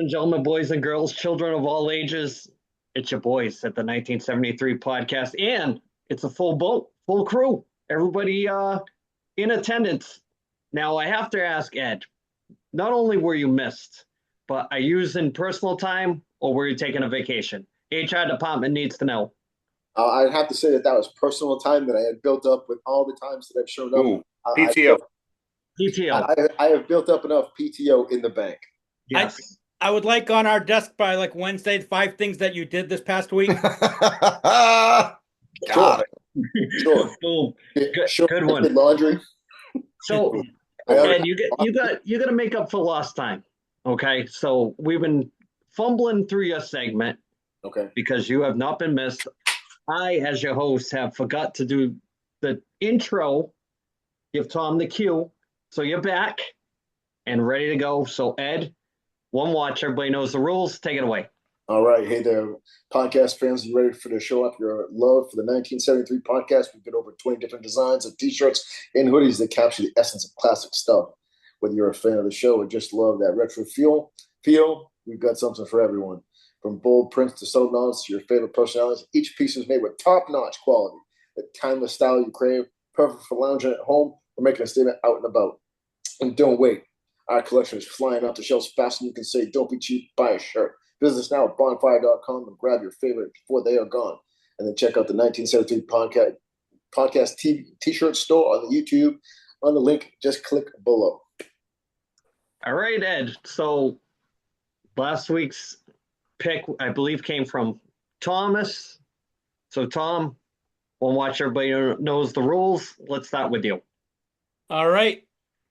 and gentlemen, boys and girls, children of all ages, it's your boys at the 1973 podcast, and it's a full boat, full crew. Everybody in attendance. Now, I have to ask Ed, not only were you missed, but are you using personal time or were you taking a vacation? HR department needs to know. I'd have to say that that was personal time that I had built up with all the times that I've shown up. Ooh, I, PTO. PTO. I have built up enough PTO in the bank. I Yes. I would like on our desk by like Wednesday 5 things that you did this past week. Got Sure, it. sure. Boom. Sure, Good I one. did laundry. So, I already- Ed, you got to make up for lost time. Okay. So we've been fumbling through your segment Okay. because you have not been missed. I, as your host, have forgot to do the intro, give Tom the cue. So you're back and ready to go. So, Ed, one watch, everybody knows the rules. Take it away. All right. Hey there, podcast fans. You ready for to show off your love for the 1973 podcast? We've got over 20 different designs of t-shirts and hoodies that capture the essence of classic stuff. Whether you're a fan of the show or just love that retro feel, we've got something for everyone. From bold prints to subtle nods to your favorite personalities, each piece is made with top-notch quality. The timeless style you crave, perfect for lounging at home or making a statement out and about. And don't wait. Our collection is flying off the shelves faster than you can say, don't be cheap, buy a shirt. Visit us now at bonfire.com and grab your favorite before they are gone. And then check out the 1973 podcast t-shirt store on the YouTube on the link. Just click below. All right, Ed. So last week's pick, I believe, came from Thomas. So, Tom, we'll watch everybody knows the rules. Let's start with you. All right.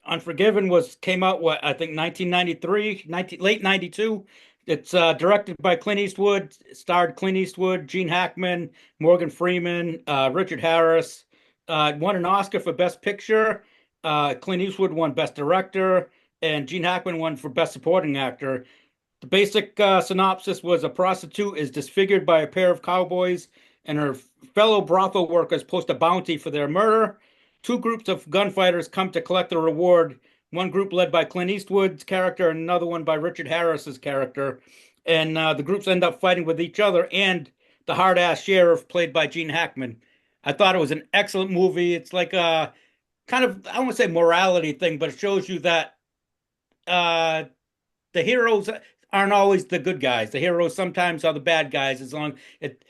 Unforgiven came out what I think 1993, late 92. It's directed by Clint Eastwood, starred Clint Eastwood, Gene Hackman, Morgan Freeman, Richard Harris. Won an Oscar for Best Picture. Clint Eastwood won Best Director, and Gene Hackman won for Best Supporting Actor. The basic synopsis was a prostitute is disfigured by a pair of cowboys, and her fellow brothel workers post a bounty for their murder. Two groups of gunfighters come to collect the reward. One group led by Clint Eastwood's character, and another one by Richard Harris's character. And the groups end up fighting with each other and the hard ass sheriff, played by Gene Hackman. I thought it was an excellent movie. It's like a kind of, I don't want to say morality thing, but it shows you that uh, the heroes aren't always the good guys. The heroes sometimes are the bad guys, as long it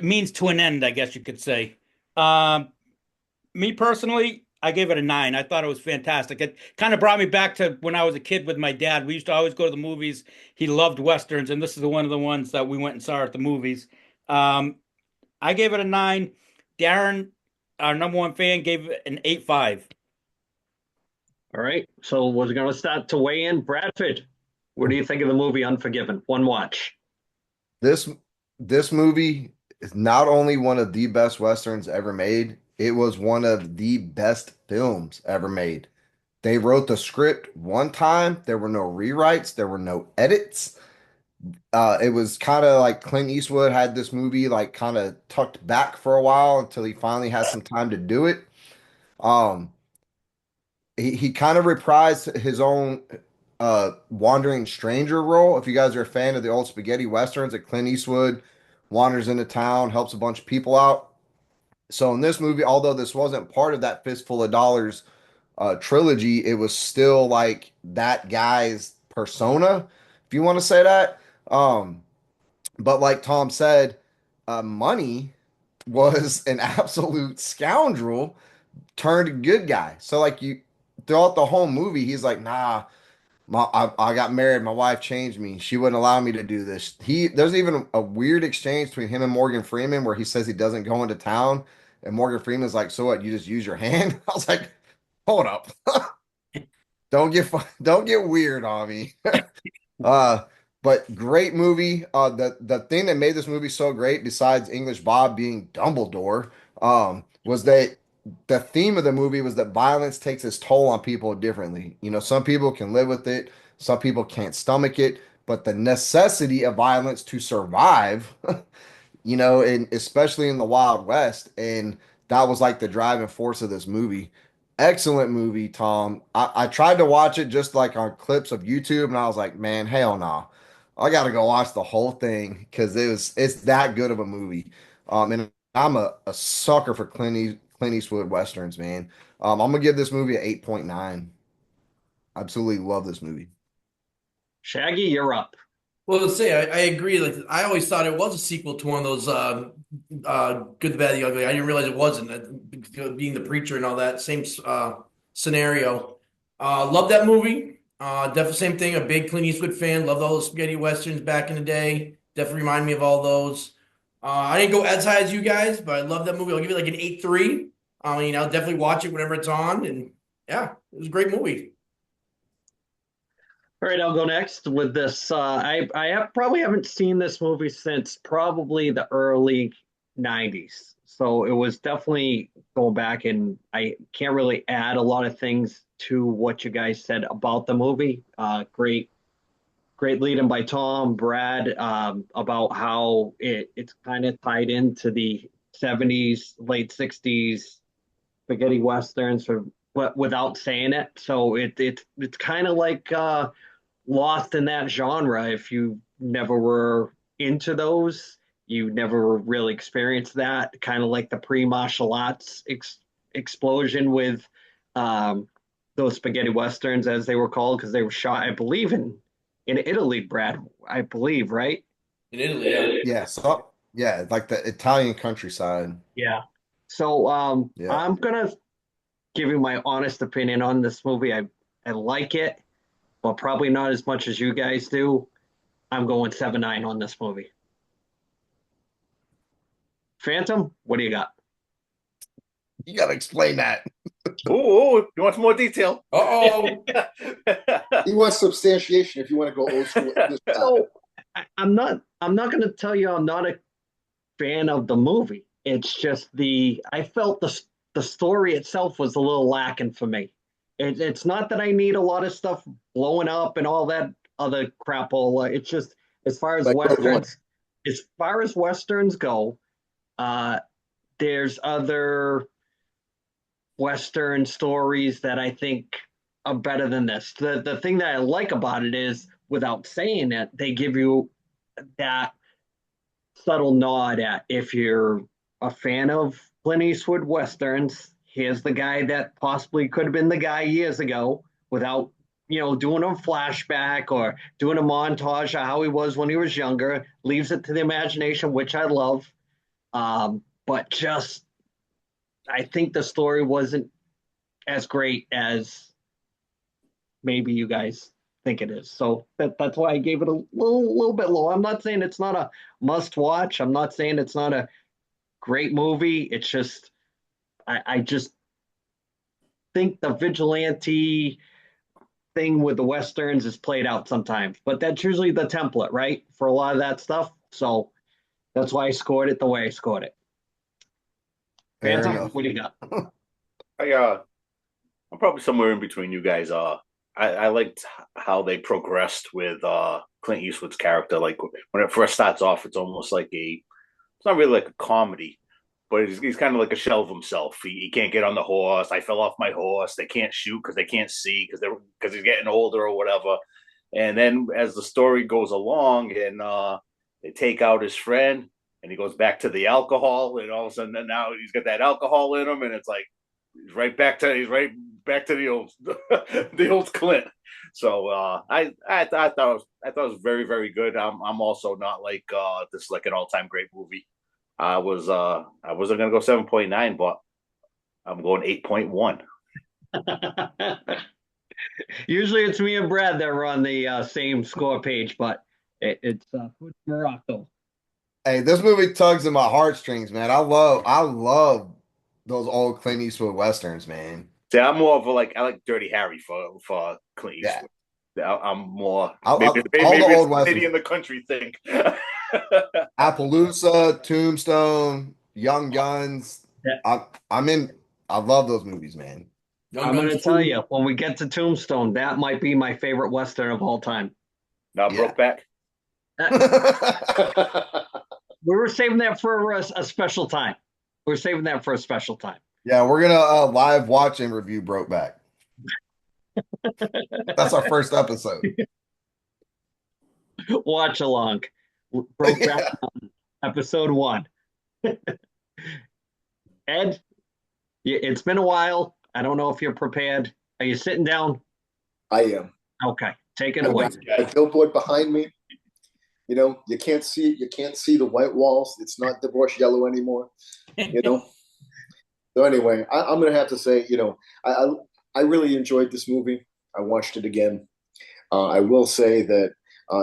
means to an end, I guess you could say. Um, Me personally, I gave it a 9. I thought it was fantastic. It kind of brought me back to when I was a kid with my dad. We used to always go to the movies. He loved westerns, and this is one of the ones that we went and saw at the movies. Um, I gave it a 9. Darren, our number one fan, gave it an 8.5. All right. So we're going to start to weigh in. Bradford, what do you think of the movie Unforgiven? One watch. This movie is not only one of the best westerns ever made, it was one of the best films ever made. They wrote the script one time. There were no rewrites. There were no edits. It was kind of like Clint Eastwood had this movie like kind of tucked back for a while until he finally had some time to do it. Um, he kind of reprised his own wandering stranger role. If you guys are a fan of the old spaghetti westerns, that Clint Eastwood wanders into town, helps a bunch of people out. So in this movie, although this wasn't part of that Fistful of Dollars trilogy, it was still like that guy's persona, if you want to say that. Um, but like Tom said, Money was an absolute scoundrel turned good guy. So like you throughout the whole movie, he's like, nah, I got married. My wife changed me. She wouldn't allow me to do this. There's even a weird exchange between him and Morgan Freeman where he says he doesn't go into town, and Morgan Freeman's like, "So what? You just use your hand?" I was like, "Hold up, don't get weird on me." Uh, but great movie. The thing that made this movie so great, besides English Bob being Dumbledore, was that the theme of the movie was that violence takes its toll on people differently. You know, some people can live with it, some people can't stomach it, but the necessity of violence to survive, you know, and especially in the Wild West, and that was like the driving force of this movie. Excellent movie, Tom. I tried to watch it just like on clips of YouTube, and I was like, man, hell no. I gotta go watch the whole thing because it's that good of a movie. And I'm a sucker for Clint Eastwood westerns, man. I'm gonna give this movie an 8.9. Absolutely love this movie. Shaggy, you're up. Well, let's say I agree. Like I always thought it was a sequel to one of those Good, the Bad, the Ugly. I didn't realize it wasn't. Being the preacher and all that same scenario. Love that movie. Definitely same thing. A big Clint Eastwood fan. Loved all those spaghetti westerns back in the day. Definitely remind me of all those. I didn't go as high as you guys, but I love that movie. I'll give it like an 8.3. I mean, I'll definitely watch it whenever it's on, and yeah, it was a great movie. All right, I'll go next with this. Probably haven't seen this movie since probably the early 90s. So it was definitely going back, and I can't really add a lot of things to what you guys said about the movie. Great lead in by Tom, Brad, about how it's kind of tied into the 70s, late 60s spaghetti westerns, but without saying it. So it's kind of like lost in that genre. If you never were into those, you never really experienced that. Kind of like the pre-martial arts explosion with um, those spaghetti westerns, as they were called, because they were shot, I believe, in Italy, Brad. I believe, right? In Italy, yeah. Yeah, so yeah, like the Italian countryside. Yeah. So Yeah. I'm gonna give you my honest opinion on this movie. I like it, but probably not as much as you guys do. I'm going 7.9 on this movie. Phantom, what do you got? You gotta explain that. Oh, you want some more detail? Uh-oh. He wants substantiation if you want to go old school. So I'm not going to tell you I'm not a fan of the movie. It's just I felt the story itself was a little lacking for me. It's not that I need a lot of stuff blowing up and all that other crap. It's just as far as Like westerns go, there's other Western stories that I think are better than this. The thing that I like about it is, without saying it, they give you that subtle nod at, if you're a fan of Clint Eastwood Westerns, here's the guy that possibly could have been the guy years ago without, doing a flashback or doing a montage of how he was when he was younger. Leaves it to the imagination, which I love. But just, I think the story wasn't as great as maybe you guys think it is. So that's why I gave it a little bit low. I'm not saying it's not a must watch. I'm not saying it's not a great movie. It's just, I just think the vigilante thing with the Westerns is played out sometimes, but that's usually the template, right? For a lot of that stuff. So that's why I scored it the way I scored it. Fair Phantom, enough. what do you got? I'm probably somewhere in between you guys. I liked how they progressed with Clint Eastwood's character. Like when it first starts off, it's almost like it's not really like a comedy, but he's kind of like a shell of himself. He can't get on the horse. I fell off my horse. They can't shoot because they can't see because he's getting older or whatever. And then as the story goes along, and they take out his friend, and he goes back to the alcohol, and all of a sudden now he's got that alcohol in him, and it's like he's right back to the old the old Clint. So I thought it was very, very good. I'm also not like this is like an all time great movie. I wasn't gonna go 7.9, but I'm going 8.1. Usually it's me and Brad that are on the same score page, but it's food for Morocco. Hey, this movie tugs at my heartstrings, man. I love those old Clint Eastwood westerns, man. See, I'm more of I like Dirty Harry for Clint Yeah. Eastwood. I'm more All maybe the old it's city westerns. in the country thing. Appaloosa, Tombstone, Young Guns. Yeah. I'm in. I love those movies, man. I'm going to tell you, when we get to Tombstone, that might be my favorite Western of all time. Not Yeah. Brokeback. We were saving that for a special time. We're saving that for a special time. Yeah, we're gonna live watch and review Brokeback. That's our first episode. watch along. Brokeback Mountain, episode 1. Ed, it's been a while. I don't know if you're prepared. Are you sitting down? I am. Okay, take it I've away. got a billboard behind me. You know, you can't see the white walls. It's not divorce yellow anymore. You know. So anyway, I'm gonna have to say, I really enjoyed this movie. I watched it again. I will say that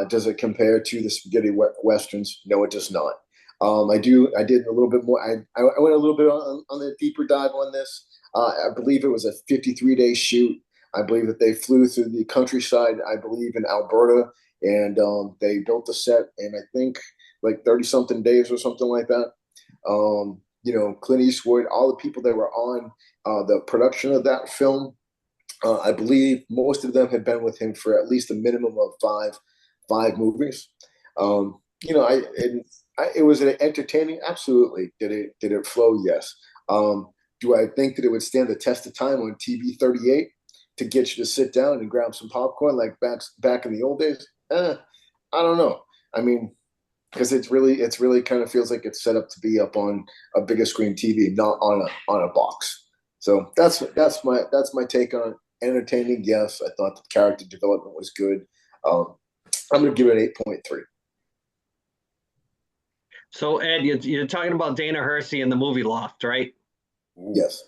does it compare to the spaghetti westerns? No, it does not. I did a little bit more. I went a little bit on the deeper dive on this. I believe it was a 53-day shoot. I believe that they flew through the countryside. I believe in Alberta, and they built the set in I think like 30-something days or something like that. Clint Eastwood, all the people that were on the production of that film. I believe most of them had been with him for at least a minimum of five movies. It was entertaining. Absolutely. Did it flow? Yes. Do I think that it would stand the test of time on TV 38 to get you to sit down and grab some popcorn like back in the old days? I don't know. I mean, because it's really kind of feels like it's set up to be up on a bigger screen TV, not on a box. So that's my take on it. Entertaining, yes. I thought the character development was good. I'm going to give it an 8.3. So Ed, you're talking about Dana Hersey in the movie Loft, right? Yes.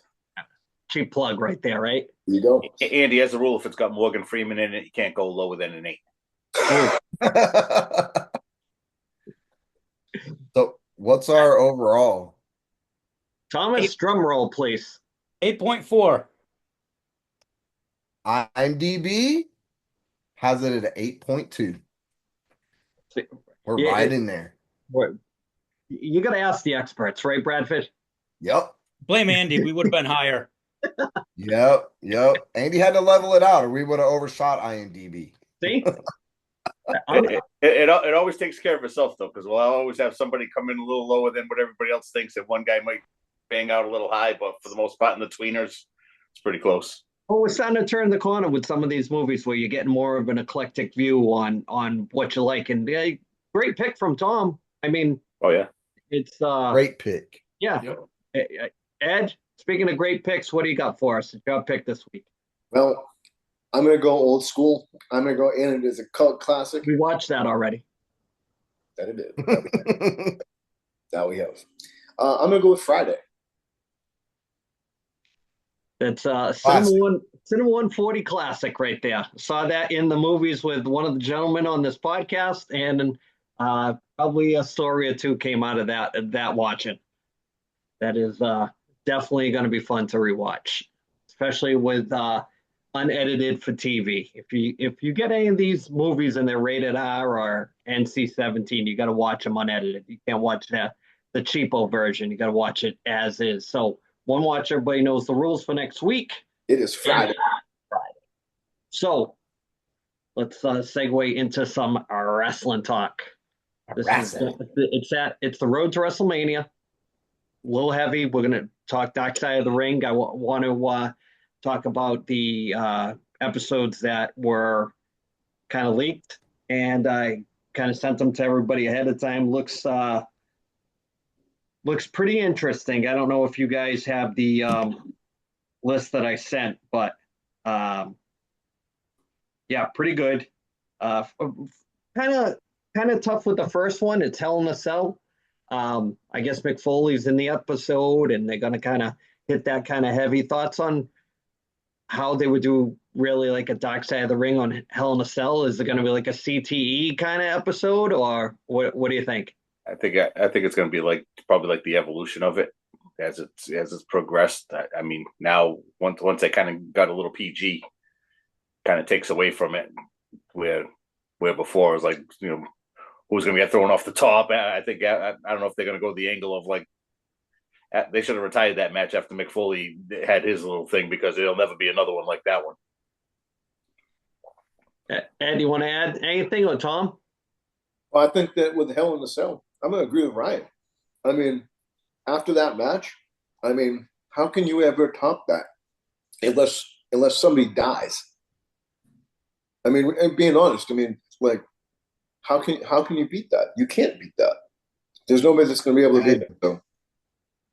Cheap plug right there, right? There you go. Andy has a rule: if it's got Morgan Freeman in it, you can't go lower than an 8. So what's our overall? Thomas, drum roll, please. 8.4. IMDb has it at 8.2. We're Yeah, right in there. You got to ask the experts, right, Bradford? Yep. Blame Andy. We would have been higher. Yep. Andy had to level it out, or we would have overshot IMDb. See? It always takes care of itself, though, because we'll always have somebody come in a little lower than what everybody else thinks, and one guy might bang out a little high, but for the most part in the tweeners, it's pretty close. Well, we're starting to turn the corner with some of these movies where you're getting more of an eclectic view on what you like. And great pick from Tom. I mean, oh yeah, it's great pick. Yeah. Yep. Ed, speaking of great picks, what do you got for us? Your pick this week. Well, I'm going to go old school. I'm going to go in. It is a cult classic. We watched that already. That it is. That we have. I'm going to go with Friday. It's Cinema 140 classic right there. Saw that in the movies with one of the gentlemen on this podcast, and probably a story or two came out of that watching. That is definitely going to be fun to rewatch, especially with unedited for TV. If you get any of these movies and they're rated R or NC-17, you got to watch them unedited. You can't watch the cheapo version. You got to watch it as is. So one watch, everybody knows the rules for next week. It is Friday. So let's segue into some wrestling talk. It's the road to WrestleMania. A little heavy. We're going to talk Dark Side of the Ring. I want to talk about the episodes that were kind of leaked, and I kind of sent them to everybody ahead of time. Looks pretty interesting. I don't know if you guys have the list that I sent, but yeah, pretty good. Kind of tough with the first one. It's Hell in a Cell. I guess Mick Foley's in the episode, and they're going to kind of hit that kind of heavy. Thoughts on how they would do really like a Dark Side of the Ring on Hell in a Cell? Is it going to be like a CTE kind of episode, or what do you think? I think it's going to be probably like the evolution of it as it's progressed. I mean, now once they kind of got a little PG, kind of takes away from it, where before it was like, who's going to get thrown off the top. I think I don't know if they're going to go the angle of like they should have retired that match after Mick Foley had his little thing, because there'll never be another one like that one. Ed, you want to add anything, or Tom? Well, I think that with Hell in a Cell, I'm going to agree with Ryan. I mean, after that match, I mean, how can you ever top that unless somebody dies? I mean, and being honest, I mean, like, How can you beat that? You can't beat that. There's nobody that's going to be able to beat Ed, it. So,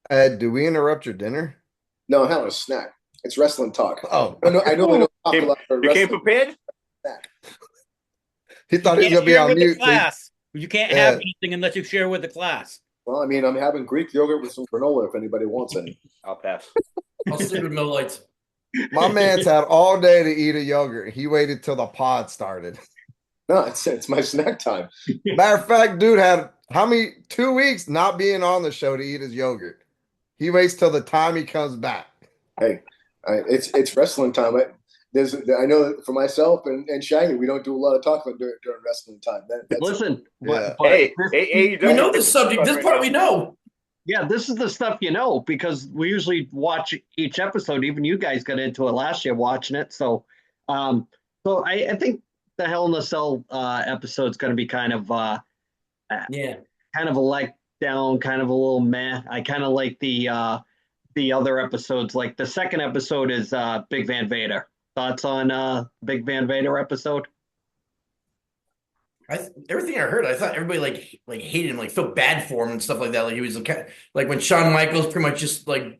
Ed, do we interrupt your dinner? no, I'm having a snack. It's wrestling talk. Oh, I don't talk a lot about You came wrestling prepared? snack. he You thought he was can't gonna be share on with the mute. class. You can't have anything unless you share with the class. Well, I mean, I'm having Greek yogurt with some granola if anybody wants any. I'll pass. I'll stick with Miller Lights. My man's had all day to eat a yogurt. He waited till the pod started. No, it's my snack time. Matter of fact, dude had how many 2 weeks not being on the show to eat his yogurt. He waits till the time he comes back. Hey, it's wrestling time. I know for myself and Shaggy, we don't do a lot of talking during wrestling time. Listen, Yeah. Hey, We know this subject. This part we know. yeah, this is the stuff you know because we usually watch each episode. Even you guys got into it last year watching it. So I think the Hell in a Cell episode is going to be Yeah. kind of a letdown, kind of a little meh. I kind of like the other episodes. Like the second episode is Big Van Vader. Thoughts on Big Van Vader episode? Everything I heard, I thought everybody like hated him, like felt bad for him and stuff like that. Like he was like when Shawn Michaels pretty much just like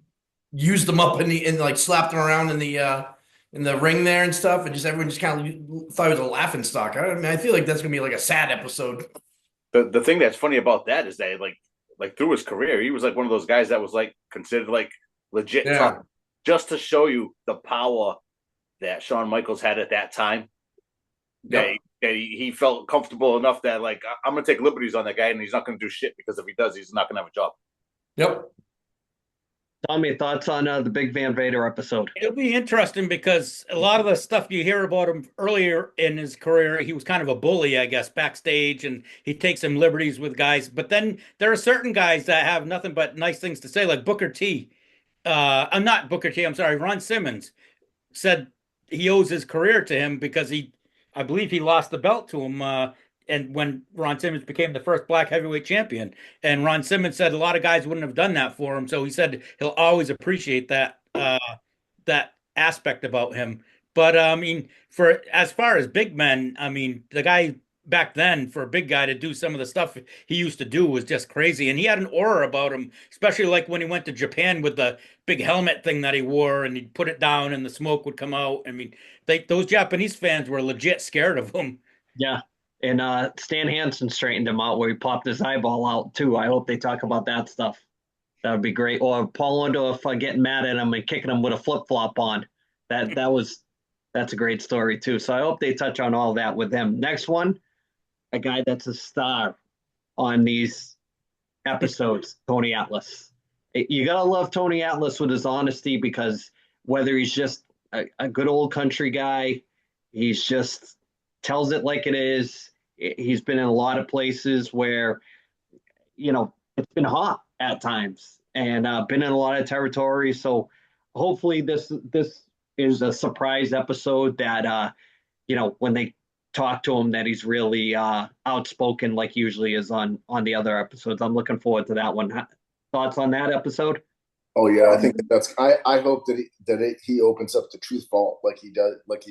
used him up and like slapped him around in the ring there and stuff, and just everyone just kind of thought he was a laughing stock. I mean, I feel like that's gonna be like a sad episode. The thing that's funny about that is that like through his career, he was like one of those guys that was like considered like legit tough, just to show you the power that Shawn Michaels had at that time. Yep. That he felt comfortable enough that like I'm gonna take liberties on that guy and he's not gonna do shit because if he does, he's not gonna have a job. Yep. Tommy, thoughts on the Big Van Vader episode? It'll be interesting because a lot of the stuff you hear about him earlier in his career, he was kind of a bully, I guess, backstage, and he takes some liberties with guys. But then there are certain guys that have nothing but nice things to say, like Booker T. I'm not Booker T. I'm sorry, Ron Simmons said he owes his career to him because I believe he lost the belt to him. And when Ron Simmons became the first black heavyweight champion, and Ron Simmons said a lot of guys wouldn't have done that for him, so he said he'll always appreciate that aspect about him. But I mean, for as far as big men, I mean, the guy back then for a big guy to do some of the stuff he used to do was just crazy, and he had an aura about him, especially like when he went to Japan with the big helmet thing that he wore, and he'd put it down, and the smoke would come out. I mean, those Japanese fans were legit scared of him. Yeah. And Stan Hansen straightened him out where he popped his eyeball out too. I hope they talk about that stuff. That would be great. Or Paul Orndorff getting mad at him and kicking him with a flip flop on. That's a great story too. So I hope they touch on all that with him. Next one, a guy that's a star on these episodes, Tony Atlas. You gotta love Tony Atlas with his honesty because whether he's just a good old country guy, he's just tells it like it is. He's been in a lot of places where, it's been hot at times and been in a lot of territory. So hopefully this is a surprise episode that, when they talk to him, that he's really outspoken like he usually is on the other episodes. I'm looking forward to that one. Thoughts on that episode? Oh yeah, I think that's. I hope that he opens up the truth vault like he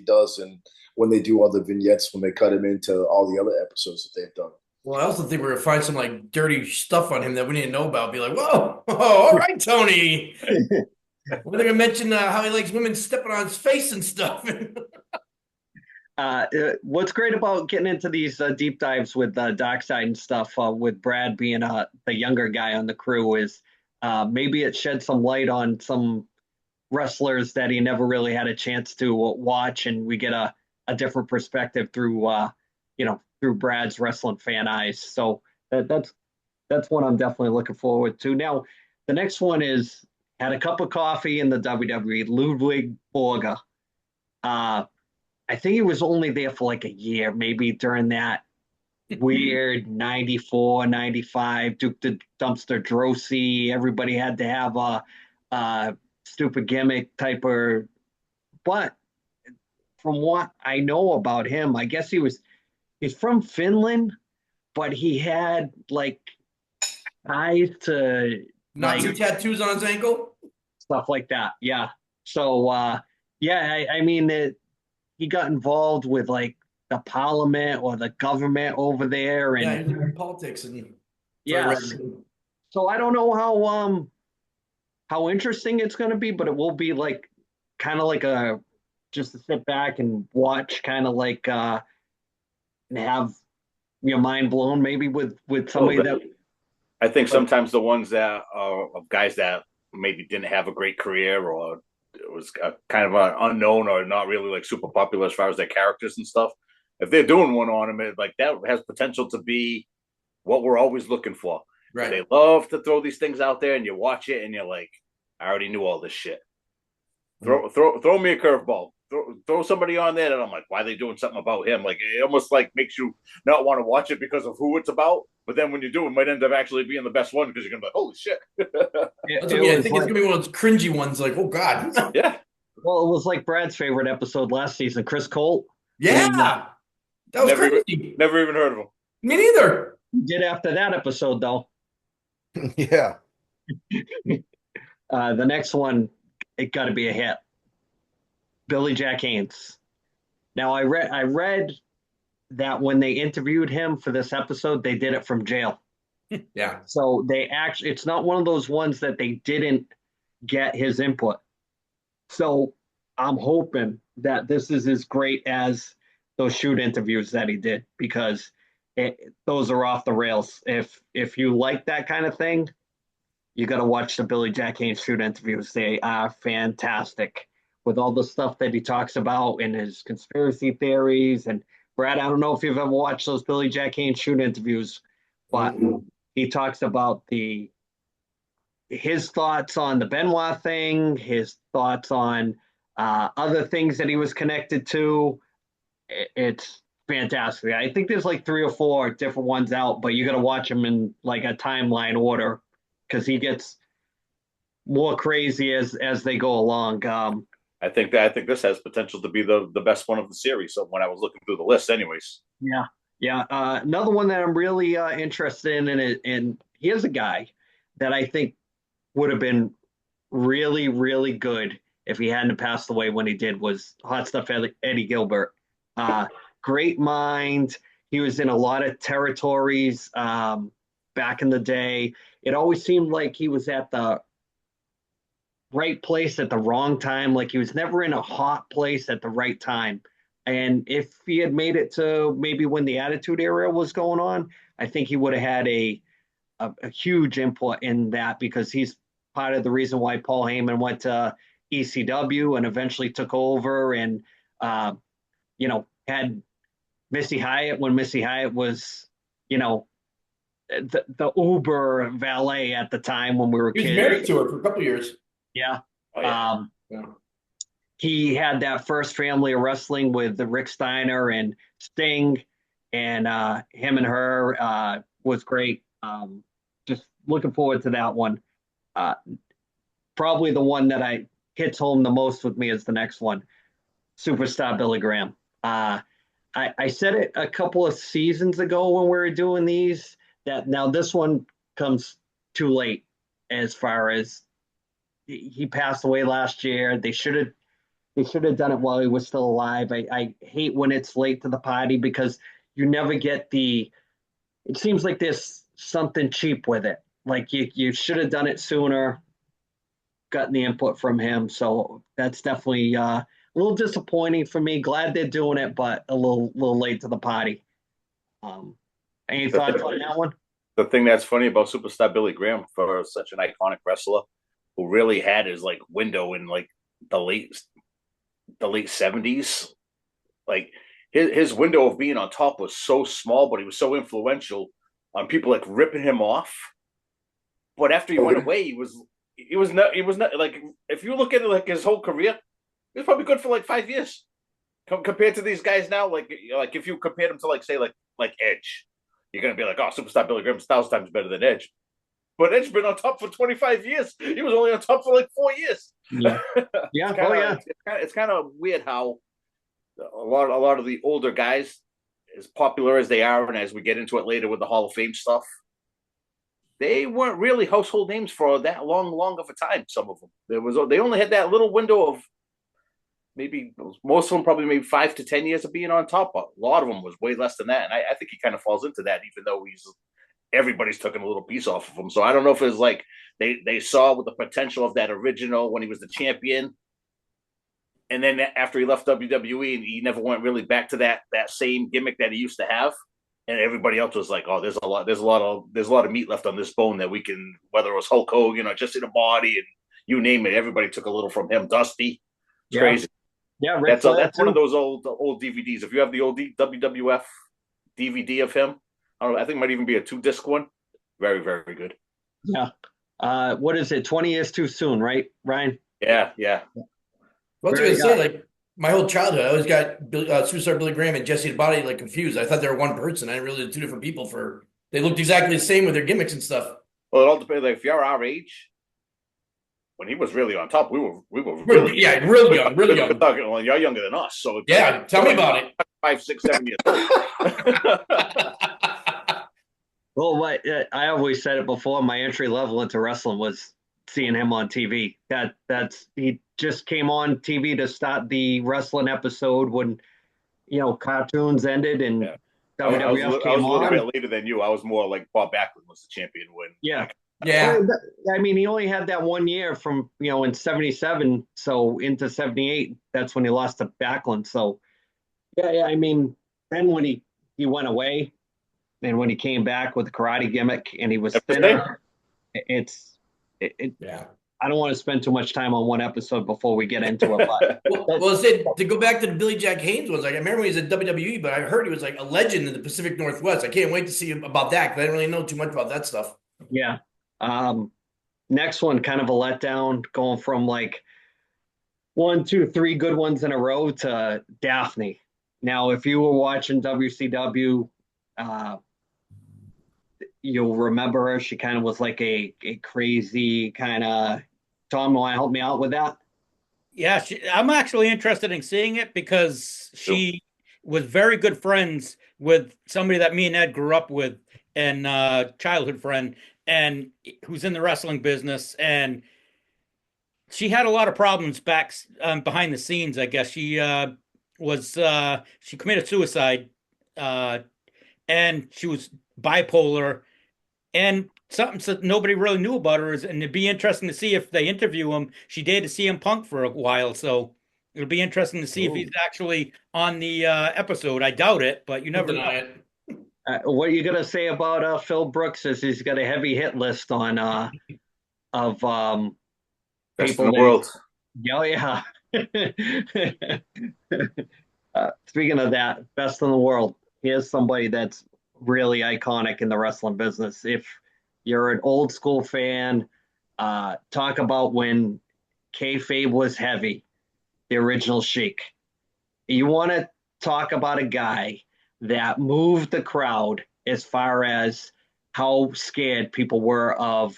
does, and when they do all the vignettes when they cut him into all the other episodes that they've done. Well, I also think we're gonna find some like dirty stuff on him that we didn't know about. Be like, whoa, all right, Tony. We're gonna mention how he likes women stepping on his face and stuff. What's great about getting into these deep dives with Dockside and stuff, with Brad being the younger guy on the crew, is maybe it sheds some light on some wrestlers that he never really had a chance to watch, and we get a different perspective through through Brad's wrestling fan eyes. So that's one I'm definitely looking forward to. Now, the next one is had a cup of coffee in the WWE, Ludwig Borga. I think he was only there for like a year, maybe during that weird 94, 95 Duke the Dumpster Drosy. Everybody had to have a stupid gimmick type of, but from what I know about him, I guess he's from Finland, but he had like ties to Nazi like tattoos on his ankle. stuff like that. Yeah. So yeah, I mean he got involved with like the parliament or the government over there. Yeah, And he's in politics and yes, so I don't know how interesting it's going to be, but it will be like kind of like a just to sit back and watch, kind of like and have your mind blown maybe with somebody that. I think sometimes the ones that are of guys that maybe didn't have a great career or it was kind of an unknown or not really like super popular as far as their characters and stuff. If they're doing one on them, it, like that has potential to be what we're always looking for. Right. They love to throw these things out there, and you watch it, and you're like, I already knew all this shit. Throw me a curveball. Throw somebody on there, and I'm like, why are they doing something about him? Like it almost like makes you not want to watch it because of who it's about. But then when you do, it might end up actually being the best one because you're gonna be like, holy shit. I think it's gonna be one of those cringy ones, like, oh god. Yeah. Well, it was like Brad's favorite episode last season, Chris Colt. Yeah, that was crazy. Never even heard of him. Me neither. Did after that episode though. Yeah. The next one, it got to be a hit. Billy Jack Haynes. Now I read that when they interviewed him for this episode, they did it from jail. Yeah. So they actually, it's not one of those ones that they didn't get his input. So I'm hoping that this is as great as those shoot interviews that he did, because those are off the rails. If you like that kind of thing, you got to watch the Billy Jack Haynes shoot interviews. They are fantastic with all the stuff that he talks about in his conspiracy theories. And Brad, I don't know if you've ever watched those Billy Jack Haynes shoot interviews, but he talks about his thoughts on the Benoit thing, his thoughts on other things that he was connected to. It's fantastic. I think there's like 3 or 4 different ones out, but you got to watch them in like a timeline order because he gets more crazy as they go along. I think this has potential to be the best one of the series. So when I was looking through the list, anyways. Yeah. Another one that I'm really interested in, and here's a guy that I think would have been really, really good if he hadn't passed away when he did, was Hot Stuff Eddie Gilbert. Great mind. He was in a lot of territories back in the day. It always seemed like he was at the right place at the wrong time. Like he was never in a hot place at the right time. And if he had made it to maybe when the Attitude Era was going on, I think he would have had a huge input in that, because he's part of the reason why Paul Heyman went to ECW and eventually took over and, had Missy Hyatt when Missy Hyatt was, the Uber valet at the time when we were kids. He was married to her for a couple of years. Yeah. Oh, yeah. He had that first family of wrestling with the Rick Steiner and Sting, and him and her was great. Just looking forward to that one. Probably the one that hits home the most with me is the next one, Superstar Billy Graham. I said it a couple of seasons ago when we were doing these, that now this one comes too late as far as he passed away last year. They should have done it while he was still alive. I hate when it's late to the party because you never get it seems like there's something cheap with it. Like you should have done it sooner, gotten the input from him. So that's definitely a little disappointing for me. Glad they're doing it, but a little late to the party. Any thoughts on that one? The thing that's funny about Superstar Billy Graham, for such an iconic wrestler who really had his like window in like the late 70s, like his window of being on top was so small, but he was so influential on people like ripping him off. But after he went away, he was not like, if you look at it like his whole career, he was probably good for like 5 years compared to these guys now. Like if you compare him to like say like Edge, you're gonna be like, oh, Superstar Billy Graham's 1,000 times better than Edge. But Edge's been on top for 25 years. He was only on top for like 4 years. Yeah. Yeah. It's kind of weird how a lot of the older guys, as popular as they are, and as we get into it later with the Hall of Fame stuff, they weren't really household names for that long of a time. Some of them, they only had that little window of maybe most of them probably maybe 5 to 10 years of being on top. But a lot of them was way less than that, and I think he kind of falls into that, even though everybody's taking a little piece off of him. So I don't know if it's like they saw with the potential of that original when he was the champion, and then after he left WWE, and he never went really back to that same gimmick that he used to have. And everybody else was like, "Oh, there's a lot of meat left on this bone that we can." Whether it was Hulk Hogan or just in a body, and you name it, everybody took a little from him. Dusty, it's crazy. Yeah, that's one of those old DVDs. If you have the old WWF DVD of him, I think it might even be a 2-disc one. Very, very good. Yeah. What is it? 20 years too soon, right, Ryan? Yeah. What's I gonna say? Like my whole childhood, I always got Superstar Billy Graham and Jesse the Body like confused. I thought they were one person. I didn't really two different people. They looked exactly the same with their gimmicks and stuff. Well, it all depends. Like if you're our age, when he was really on top, we were really real young. Well, you're younger than us, so yeah. Tell me about it. 5, 6, 7 years old. Well, I always said it before. My entry level into wrestling was seeing him on TV. He just came on TV to start the wrestling episode when cartoons ended and WWF came on. I was a little bit later than you. I was more like Bob Backlund was the champion when. Yeah. Yeah. I mean, he only had that 1 year from in '77, so into '78. That's when he lost to Backlund. So yeah. I mean, then when he went away, and when he came back with the karate gimmick and he was thinner, yeah. I don't want to spend too much time on one episode before we get into it. But well, to go back to the Billy Jack Haynes ones, like I remember he was at WWE, but I heard he was like a legend in the Pacific Northwest. I can't wait to see about that because I didn't really know too much about that stuff. Yeah. Next one, kind of a letdown, going from like 1, 2, 3 good ones in a row to Daphne. Now, if you were watching WCW, you'll remember her. She kind of was like a crazy kind of. Tom, want to help me out with that? Yeah, I'm actually interested in seeing it because she was very good friends with somebody that me and Ed grew up with, and childhood friend, and who's in the wrestling business, and she had a lot of problems back behind the scenes. I guess she committed suicide, and she was bipolar, and something that nobody really knew about her and it'd be interesting to see if they interview him. She dated CM Punk for a while, so it'll be interesting to see if he's actually on the episode. I doubt it, but you never know. What are you gonna say about Phil Brooks? Is he's got a heavy hit list on of best in the world? Yeah. Speaking of that, best in the world. Here's somebody that's really iconic in the wrestling business. If you're an old school fan, talk about when kayfabe was heavy, the original Sheik. You want to talk about a guy that moved the crowd as far as how scared people were of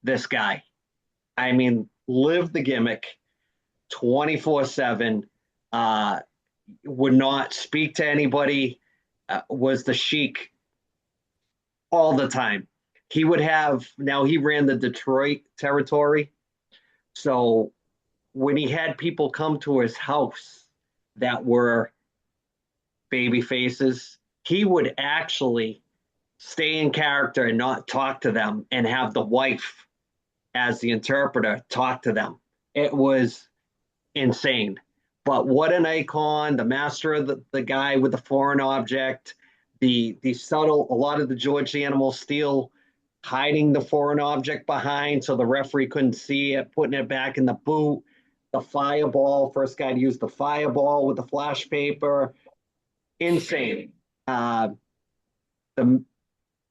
this guy. I mean, lived the gimmick 24/7, would not speak to anybody, was the Sheik all the time. He ran the Detroit territory. So when he had people come to his house that were baby faces, he would actually stay in character and not talk to them and have the wife as the interpreter talk to them. It was insane. But what an icon, the master of the guy with the foreign object, the subtle, a lot of the George the Animal Steel hiding the foreign object behind so the referee couldn't see it, putting it back in the boot, the fireball, first guy to use the fireball with the flash paper. Insane. The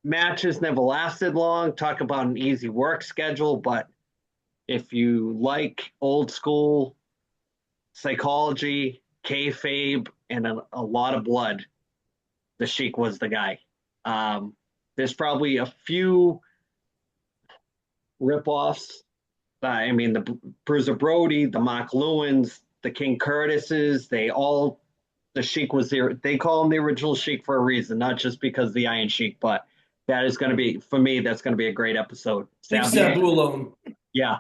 matches never lasted long. Talk about an easy work schedule, but if you like old school psychology, kayfabe, and a lot of blood, the Sheik was the guy. There's probably a few ripoffs. I mean, the Bruiser Brody, the Mark Lewins, the King Curtises, the Sheik was there. They call him the original Sheik for a reason, not just because the Iron Sheik, but that is going to be, for me, that's going to be a great episode. Sabu alone. Yeah.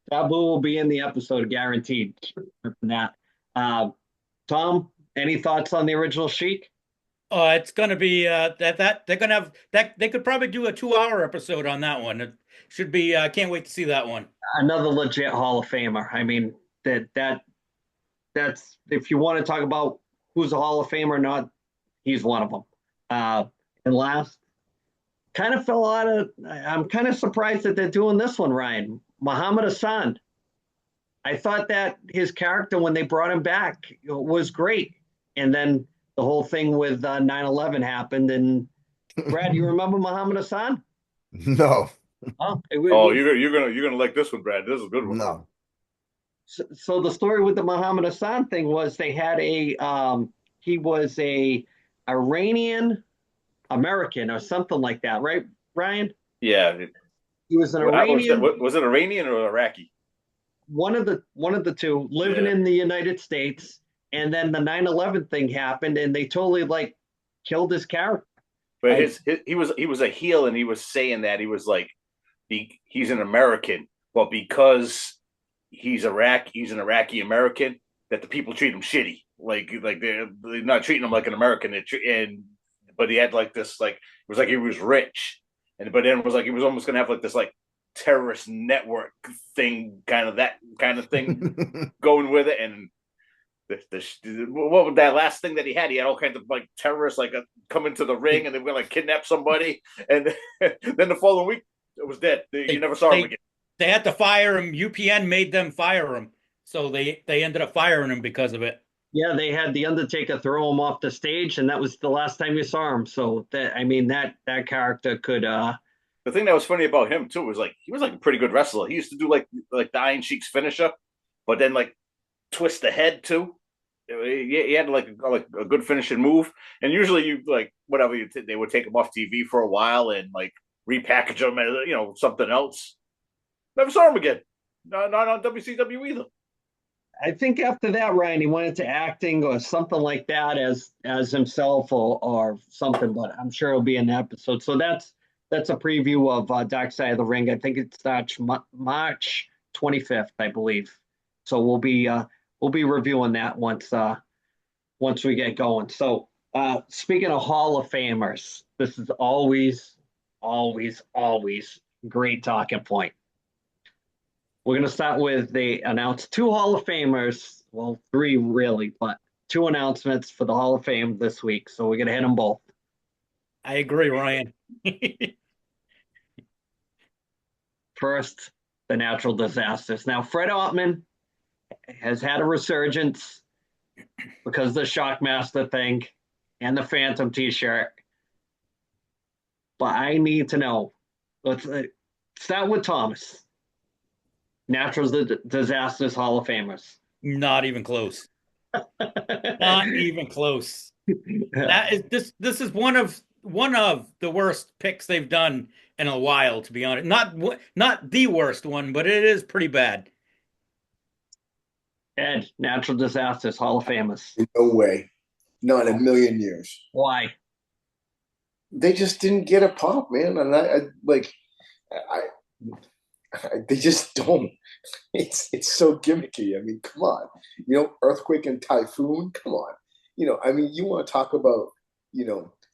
Sabu will be in the episode, guaranteed. That. Tom, any thoughts on the original Sheik? It's going to be that they're going to have that they could probably do a 2 hour episode on that one. It should be. I can't wait to see that one. Another legit Hall of Famer. I mean, that's if you want to talk about who's a Hall of Famer or not, he's one of them. And last, kind of fell out of. I'm kind of surprised that they're doing this one, Ryan. Muhammad Hassan. I thought that his character when they brought him back was great, and then the whole thing with 9/11 happened. And Brad, you remember Muhammad Hassan? No, Oh, Oh, you're gonna like this one, Brad. This is a good one. no. so the story with the Muhammad Hassan thing was they had he was a Iranian American or something like that, right, Ryan? Yeah. He was an Was Iranian, was it Iranian or Iraqi? one of the two, living Yeah. in the United States, and then the 9/11 thing happened, and they totally like killed his character. But I- he was a heel, and he was saying that he was like he's an American, but because he's an Iraqi American, that the people treat him shitty, like they're not treating him like an American, and but he had like this like it was like he was rich, and but then it was like he was almost gonna have like this like terrorist network thing, kind of that kind of thing going with it, and what was that last thing that he had? He had all kinds of like terrorists like come into the ring and they were gonna like kidnap somebody, and then the following week it was dead. You never saw him again. They had to fire him. UPN made them fire him, so they ended up firing him because of it. Yeah, they had the Undertaker throw him off the stage, and that was the last time you saw him. So that I mean that character could The thing that was funny about him too was like he was like a pretty good wrestler. He used to do like the Iron Sheik's finisher, but then like twist the head too. He had like a good finishing move, and usually you like whatever they would take him off TV for a while and like repackage him as something else. Never saw him again. Not on WCW either. I think after that, Ryan, he went into acting or something like that as himself or something. But I'm sure it'll be in the episode. So that's a preview of Dark Side of the Ring. I think it starts March 25th, I believe. So we'll be reviewing that once we get going. So speaking of Hall of Famers, this is always great talking point. We're going to start with they announced 2 Hall of Famers. Well, 3 really, but 2 announcements for the Hall of Fame this week. So we're going to hit them both. I agree, Ryan. First, the natural disasters. Now, Fred Ottman has had a resurgence because of the Shockmaster thing and the Phantom t-shirt. But I need to know. Let's start with Thomas. Natural disasters Hall of Famers. Not even close. Not even close. That is this is one of the worst picks they've done in a while, to be honest. Not the worst one, but it is pretty bad. Ed, natural disasters Hall of Famers. No way. Not in a million years. Why? They just didn't get a pop, man. And they just don't. It's so gimmicky. I mean, come on. Earthquake and typhoon. Come on. I mean, you want to talk about, I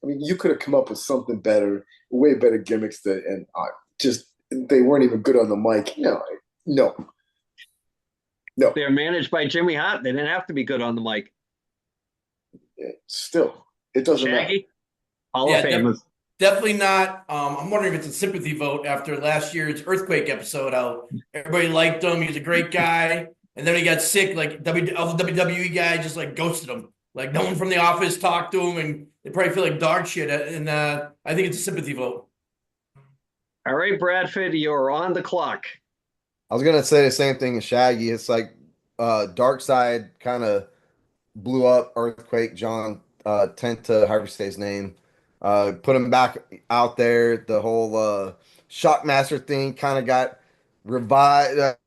mean, you could have come up with something better, way better gimmicks and just they weren't even good on the mic. No. They're managed by Jimmy Hart. They didn't have to be good on the mic. Still, it doesn't matter. Shaggy, Hall of Famers. Definitely not. I'm wondering if it's a sympathy vote after last year's Earthquake episode. How everybody liked him. He was a great guy. And then he got sick. Like all the WWE guy just like ghosted him. Like no one from the office talked to him. And they probably feel like dog shit. And I think it's a sympathy vote. All right, Bradford, you're on the clock. I was gonna say the same thing as Shaggy. It's like Dark Side kind of blew up Earthquake, John Tenta, however you say his name. Put him back out there. The whole Shockmaster thing kind of got revisited,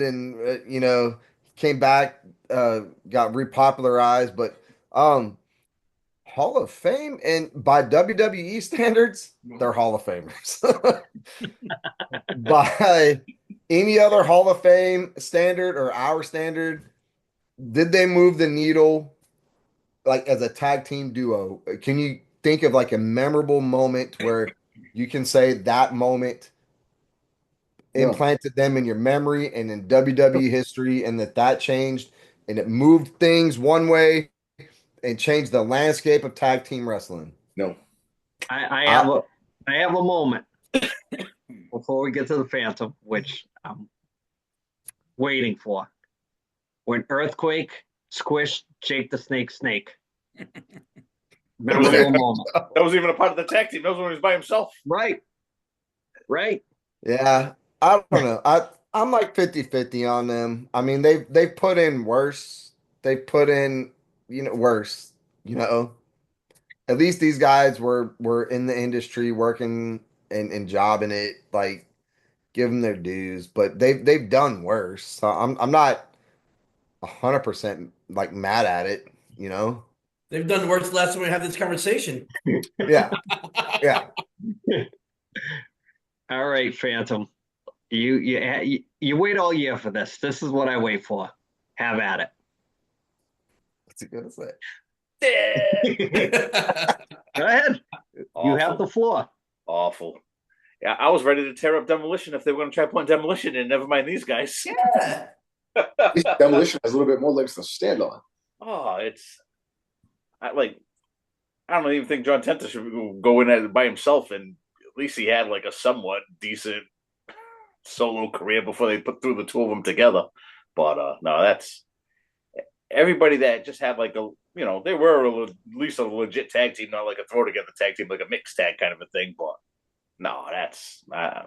and came back, got repopularized. But Hall of Fame, and by WWE standards, they're Hall of Famers. by any other Hall of Fame standard or our standard, did they move the needle like as a tag team duo? Can you think of like a memorable moment where you can say that moment No, implanted them in your memory and in WWE history, and that changed and it moved things one way and changed the landscape of tag team wrestling? no. I I, have a moment before we get to the Phantom, which I'm waiting for. When Earthquake squished Jake the Snake. Memorable moment. That was even a part of the tag team. That was when he was by himself. Right. Right. yeah, I don't know. I'm like 50-50 on them. I mean, they've put in worse. They put in, worse, you know. At least these guys were in the industry working and jobbing it, like give them their dues, but they've done worse. So I'm not 100% like mad at it, you know? They've done worse the last time we have this conversation. Yeah, yeah. All right, Phantom. You wait all year for this. This is what I wait for. Have at it. What's he gonna say? Go ahead. You have Awful. the floor. Awful. Yeah, I was ready to tear up Demolition if they were going to try putting Demolition in. Never mind these guys. Yeah. At least Demolition has a little bit more legs to stand on. Oh, I don't even think John Tenta should go in it by himself, and at least he had like a somewhat decent solo career before they put through the two of them together. But no, that's everybody that just had like they were at least a legit tag team, not like a throw together tag team, like a mixed tag kind of a thing. But no, that's uh,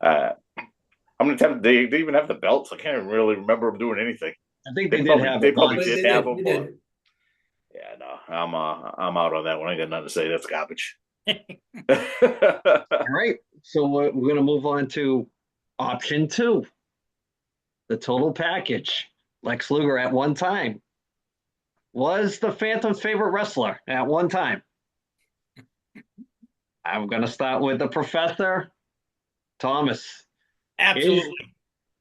I'm gonna tell they even have the belts. I can't even really remember them doing anything. I think they did have They it. probably They did did. have They them, but did. yeah, no, I'm out on that one. I got nothing to say. That's garbage. All right. So we're going to move on to option two, the total package. Lex Luger at one time was the Phantom's favorite wrestler at one time. I'm going to start with the Professor Thomas. Absolutely Is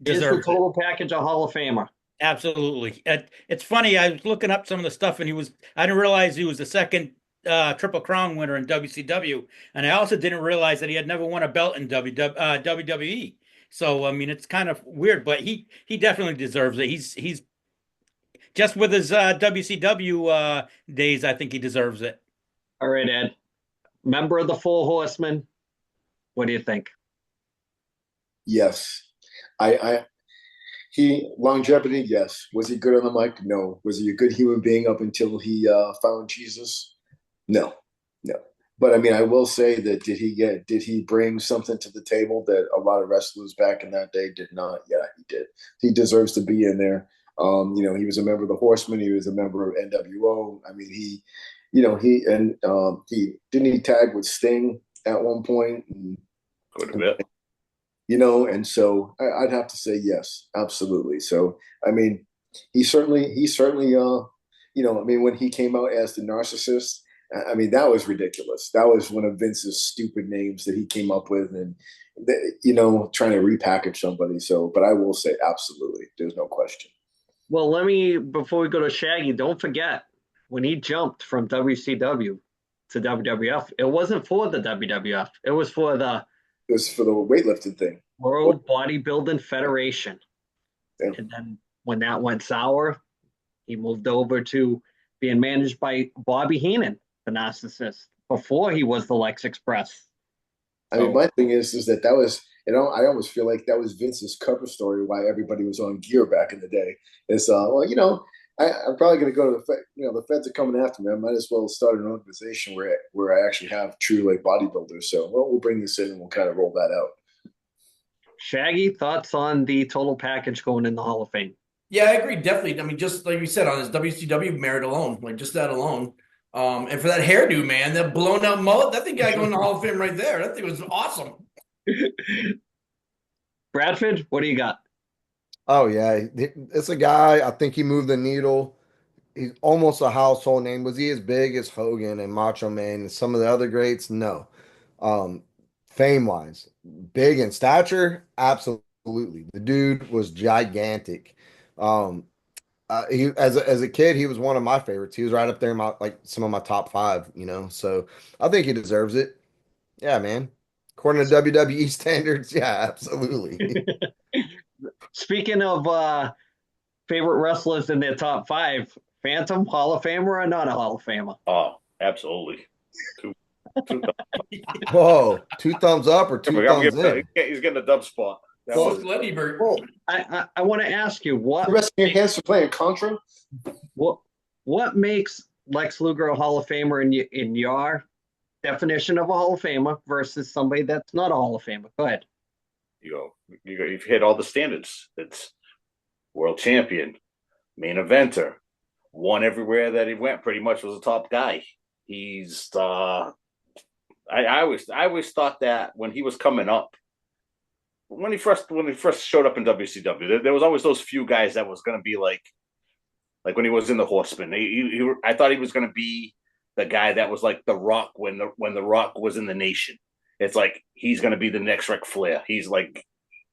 the deserves it. total package a Hall of Famer? Absolutely. It's funny. I was looking up some of the stuff, and I didn't realize he was the second Triple Crown winner in WCW, and I also didn't realize that he had never won a belt in WWE. So I mean, it's kind of weird, but he definitely deserves it. He's just with his WCW days. I think he deserves it. All right, Ed. Member of the Four Horsemen. What do you think? Yes. I he longevity, yes. Was he good on the mic? No. Was he a good human being up until he found Jesus? No, no. But I mean, I will say that did he bring something to the table that a lot of wrestlers back in that day did not? Yeah, he did. He deserves to be in there. He was a member of the Horsemen. He was a member of NWO. I mean, he didn't he tag with Sting at one point, Good a bit. and so I'd have to say yes, absolutely. So I mean, I mean, when he came out as the narcissist, I mean, that was ridiculous. That was one of Vince's stupid names that he came up with, and trying to repackage somebody. So, but I will say absolutely, there's no question. Well, before we go to Shaggy, don't forget when he jumped from WCW to WWF, it wasn't for the WWF. It was for the It was for the weightlifting thing. World Bodybuilding Federation. Yeah. And then when that went sour, he moved over to being managed by Bobby Heenan, the narcissist, before he was the Lex Express. I mean, my thing is that was, I almost feel like that was Vince's cover story why everybody was on gear back in the day. It's I'm probably going to go to the Fed. The feds are coming after me. I might as well start an organization where I actually have true like bodybuilders. So we'll bring this in and we'll kind of roll that out. Shaggy, thoughts on the total package going in the Hall of Fame? Yeah, I agree. Definitely. I mean, just like you said, on his WCW merit alone, like just that alone. And for that hairdo, man, that blown out mullet, that thing got going in the Hall of Fame right there. That thing was awesome. Bradford, what do you got? Oh yeah, it's a guy. I think he moved the needle. He's almost a household name. Was he as big as Hogan and Macho Man and some of the other greats? No. Um, Fame wise, big in stature, absolutely. Absolutely. The dude was gigantic. Um, he as a kid, he was one of my favorites. He was right up there in my like some of my top five, you know. So I think he deserves it. Yeah, man. According to WWE standards, yeah, absolutely. Speaking of favorite wrestlers in their top five, Phantom, Hall of Famer or not a Hall of Famer? Oh, absolutely. Two, two. Whoa, two thumbs up or two I'm thumbs in? he's getting a dub spot. That Well, was well, I want to ask you You're resting your hands for playing Contra? what what makes Lex Luger a Hall of Famer in your definition of a Hall of Famer versus somebody that's not a Hall of Famer? Go ahead. you've hit all the standards. It's world champion, main eventer, won everywhere that he went. Pretty much was a top guy. He's I always thought that when he was coming up, when he first showed up in WCW, there was always those few guys that was going to be like when he was in the Horseman. I thought he was going to be the guy that was like the Rock when the Rock was in the Nation. It's like he's going to be the next Ric Flair. He's like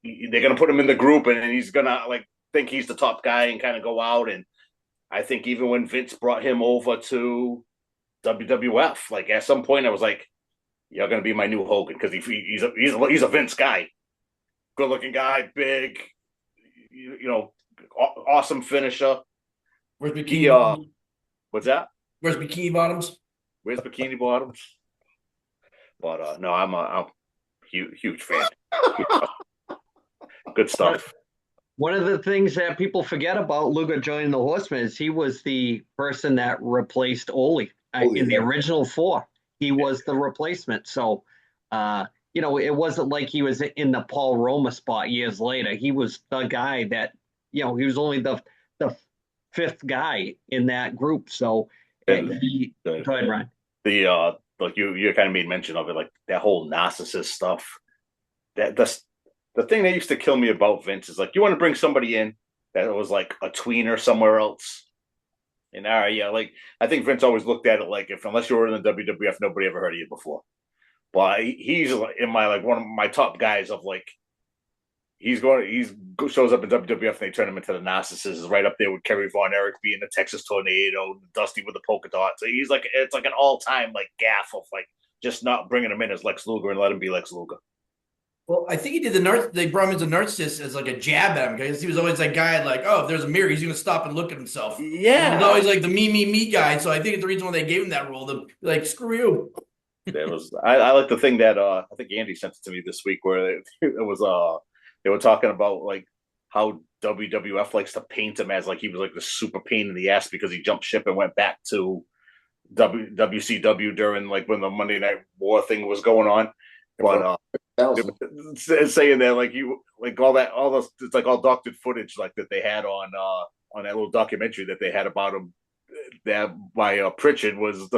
they're going to put him in the group and he's going to like think he's the top guy and kind of go out. And I think even when Vince brought him over to WWF, like at some point I was like, "You're going to be my new Hogan," because he's a Vince guy, good looking guy, big, awesome finisher. Where's He Bikini? what's that? Where's Bikini Bottoms? Where's Bikini Bottoms? But no, I'm a huge fan. Good stuff. One of the things that people forget about Luger joining the Horsemen is he was the person that replaced Ole in the original four. He was the replacement. So, it wasn't like he was in the Paul Roma spot years later. He was the guy that, he was only the fifth guy in that group. So, go ahead, Ryan. The like you kind of made mention of it, like that whole narcissist stuff. The thing that used to kill me about Vince is like, you want to bring somebody in that was like a tweener somewhere else. And like I think Vince always looked at it like unless you were in the WWF, nobody ever heard of you before. But he's in my like one of my top guys of like he shows up in WWF and they turn him into the narcissist, right up there with Kerry Von Erich being the Texas Tornado, Dusty with the polka dots. So he's like it's like an all time like gaff of like just not bringing him in as Lex Luger and let him be Lex Luger. Well, I think he did they brought him as a narcissist as like a jab at him because he was always that guy like, oh, if there's a mirror, he's going to stop and look at himself. Yeah. He's always like the me guy. So I think it's the reason why they gave him that role. To like, screw you. I like the thing that I think Andy sent it to me this week where it was they were talking about like how WWF likes to paint him as like he was like the super pain in the ass because he jumped ship and went back to WCW during like when the Monday Night War thing was going on. But saying that like you like all those it's like all doctored footage like that they had on that little documentary that they had about him that by Pritchard was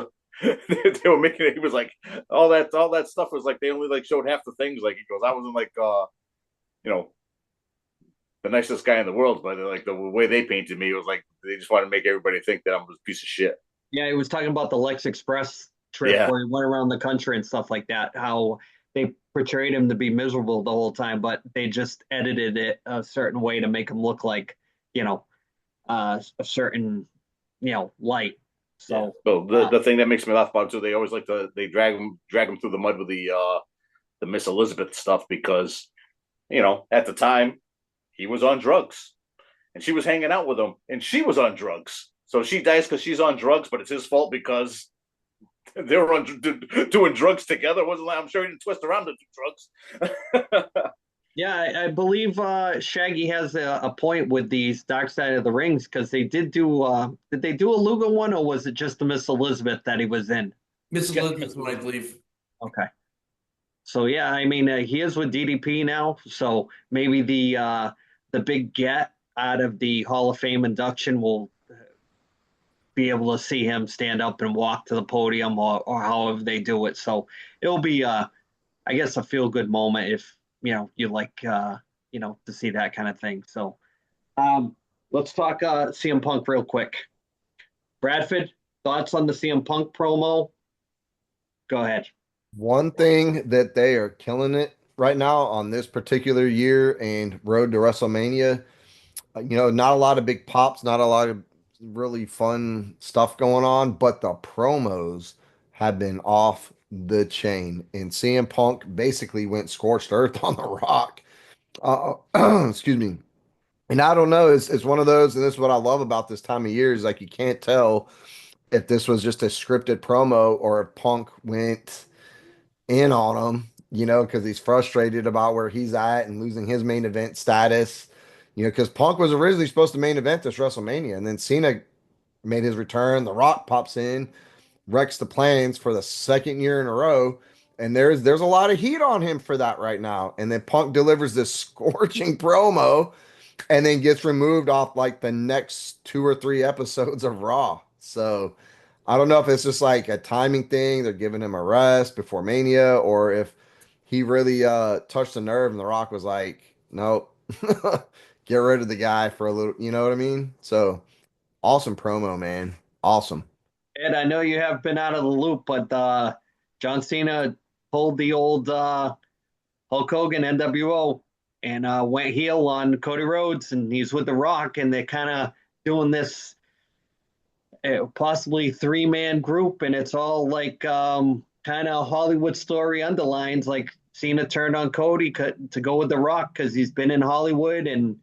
they were making it. He was like all that stuff was like they only like showed half the things. Like he goes, I wasn't like the nicest guy in the world, but like the way they painted me, it was like they just wanted to make everybody think that I'm a piece of shit. Yeah, he was talking about the Lex Express trip where he went around the country and stuff like that. How they portrayed him to be miserable the whole time, but they just edited it a certain way to make him look like a certain light. So, the thing that makes me laugh about it too, they always like they drag him through the mud with the Miss Elizabeth stuff because at the time he was on drugs and she was hanging out with him and she was on drugs. So she dies because she's on drugs, but it's his fault because they were doing drugs together. Wasn't like I'm sure he didn't twist around to do drugs. Yeah, I believe Shaggy has a point with these Dark Side of the Rings because they did they do a Luger one or was it just the Miss Elizabeth that he was in? Miss Elizabeth's one, I believe. Okay. So yeah, I mean he is with DDP now, so maybe the big get out of the Hall of Fame induction will be able to see him stand up and walk to the podium or however they do it. So it'll be I guess a feel good moment if you like to see that kind of thing. So let's talk CM Punk real quick. Bradford, thoughts on the CM Punk promo? Go ahead. One thing that they are killing it right now on this particular year and road to WrestleMania, not a lot of big pops, not a lot of really fun stuff going on, but the promos have been off the chain. And CM Punk basically went scorched earth on The Rock. Excuse me. And I don't know, it's one of those, and this is what I love about this time of year is like you can't tell if this was just a scripted promo or if Punk went in on him, because he's frustrated about where he's at and losing his main event status. Because Punk was originally supposed to main event this WrestleMania, and then Cena made his return. The Rock pops in, wrecks the plans for the second year in a row, and there's a lot of heat on him for that right now. And then Punk delivers this scorching promo, and then gets removed off like the next 2 or 3 episodes of Raw. So I don't know if it's just like a timing thing. They're giving him a rest before Mania, or if he really touched the nerve and The Rock was like, nope, get rid of the guy for a little, you know what I mean? So awesome promo, man. Awesome. Ed, I know you have been out of the loop, but John Cena pulled the old Hulk Hogan NWO and went heel on Cody Rhodes, and he's with The Rock, and they're kind of doing this possibly 3-man group, and it's all like kind of Hollywood story underlines, like Cena turned on Cody to go with The Rock because he's been in Hollywood, and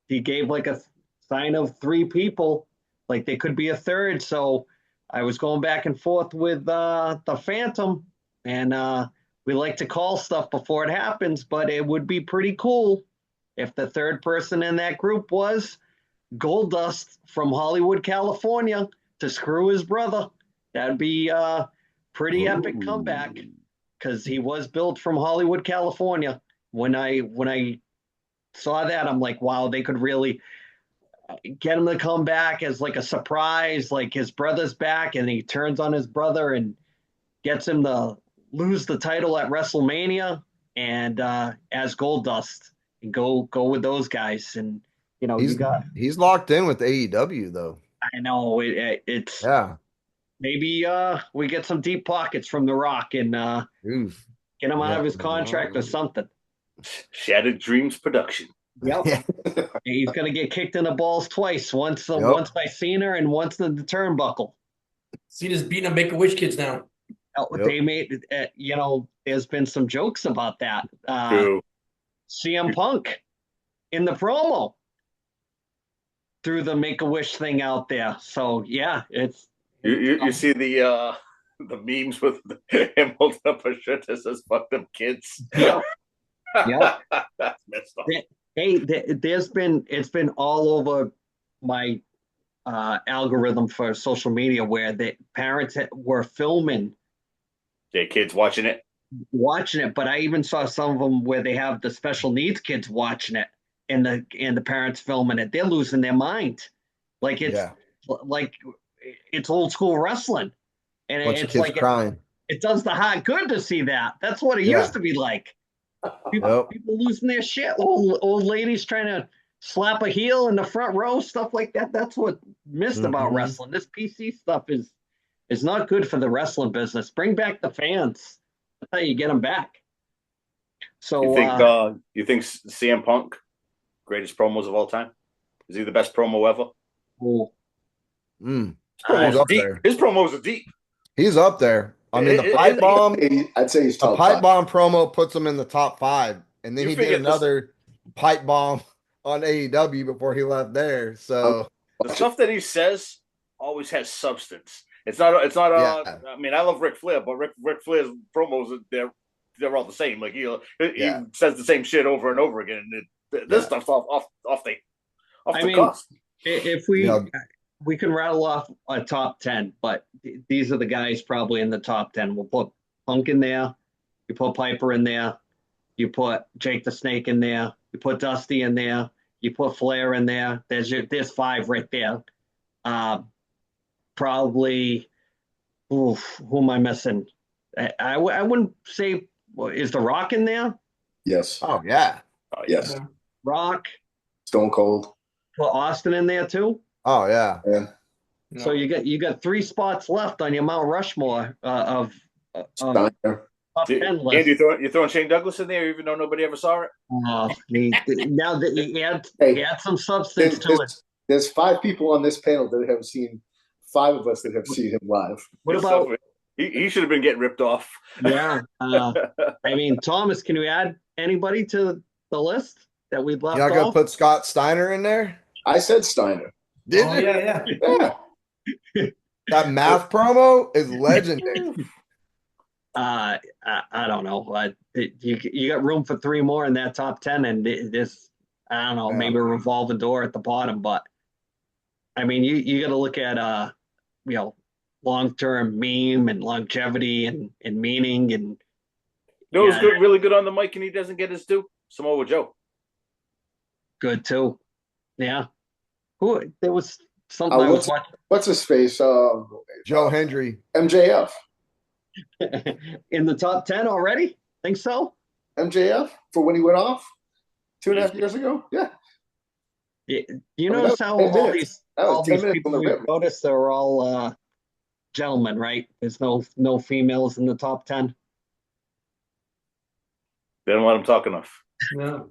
he gave like a sign of 3 people, like there could be a third. So I was going back and forth with the Phantom, and we like to call stuff before it happens, but it would be pretty cool if the third person in that group was Goldust from Hollywood, California, to screw his brother. That'd be a pretty epic comeback because he was built from Hollywood, California. When I saw that, I'm like, wow, they could really get him to come back as like a surprise, like his brother's back, and he turns on his brother and gets him to lose the title at WrestleMania, and as Goldust, and go with those guys. And He's locked in with AEW though. I know it's Yeah. maybe we get some deep pockets from The Rock and Oof. get him out Yeah. of his contract or something. Shattered Dreams production. Yep. Yeah. He's gonna get kicked in the balls twice. Once Yep. by Cena and once in the turnbuckle. Cena's beating up Make-A-Wish kids now. Yep. They made there's been some jokes about that. True. CM Punk in the promo threw the Make-A-Wish thing out there. So yeah, it's You see the memes with him holding up a shirt that says "fuck them kids." yeah. Yeah. That's messed up. Hey, it's been all over my algorithm for social media where the parents were filming Their kids watching it. but I even saw some of them where they have the special needs kids watching it and the parents filming it. They're losing their mind, like it's old school wrestling, and Bunch of it's kids like crying. it does the heart good to see that. That's what it Yeah. used to be like. Yep. People losing their shit. Old ladies trying to slap a heel in the front row, stuff like that. That's what missed about Mhm. wrestling. This PC stuff is not good for the wrestling business. Bring back the fans. That's how you get them back. So You think CM Punk greatest promos of all time? Is he the best promo ever? cool. Mm. Promos He's up deep. there. His promos are deep. He's up there. I mean, the pipe bomb, I'd say he's the top pipe 5. bomb promo puts him in the top 5, and then You he did figure this- another pipe bomb on AEW before he left there. So The stuff that he says always has substance. It's not. Yeah. I mean, I love Ric Flair, but Ric Flair's promos they're all the same. Like he Yeah. says the same shit over and over again. And this stuff's off the cuff. If we Yeah. we can rattle off a top 10, but these are the guys probably in the top 10. We'll put Punk in there. You put Piper in there. You put Jake the Snake in there. You put Dusty in there. You put Flair in there. There's 5 right there. Probably, who am I missing? I wouldn't say, is The Rock in there? Yes. oh yeah. Yes. Rock. Stone Cold. Put Austin in there too. Oh yeah. Yeah. So you got 3 spots left on your Mount Rushmore of Steiner. top 10 And list. you're throwing Shane Douglas in there, even though nobody ever saw it. Now that he Hey, had some substance to it. there's 5 people on this panel that have seen 5 of us that have seen him live. What about? He should have been getting ripped off. Yeah. I mean, Thomas, can you add anybody to the list that we'd left You're not gonna off? put Scott Steiner in there? I said Steiner. Did Oh you? yeah. Yeah. That math promo is legendary. I don't know. You got room for 3 more in that top 10, and this, I don't know, Yeah. maybe a revolving door at the bottom. But I mean, you got to look at long-term meme and longevity and meaning and Who's good, really good on the mic, and he doesn't get his due? Samoa Joe. Good too. Yeah. There was something I was watching What's his face? Joe Hendry. MJF. in the top 10 already. Think so? MJF for when he went off 2.5 years ago. Yeah. You notice how all these people we noticed they're all gentlemen, right? There's no females in the top 10. They don't let him talk enough. No.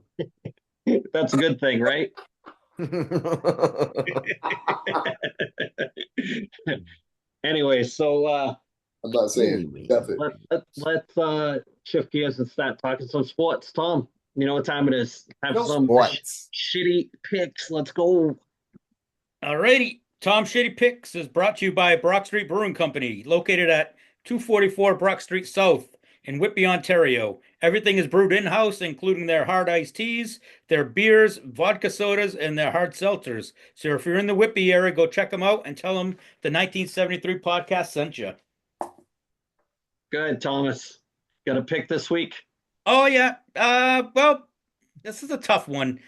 That's a good thing, right? Anyway, so I'm not saying definitely. let's shift gears and start talking some sports. Tom, you know what time it is? Have some shitty picks. Let's go. All righty. Tom Shitty Picks is brought to you by Brock Street Brewing Company, located at 244 Brock Street South in Whitby, Ontario. Everything is brewed in-house, including their hard iced teas, their beers, vodka sodas, and their hard seltzers. So if you're in the Whitby area, go check them out and tell them the 1973 podcast sent you. Good, Thomas. Got a pick this week? Oh, yeah. Well, this is a tough one.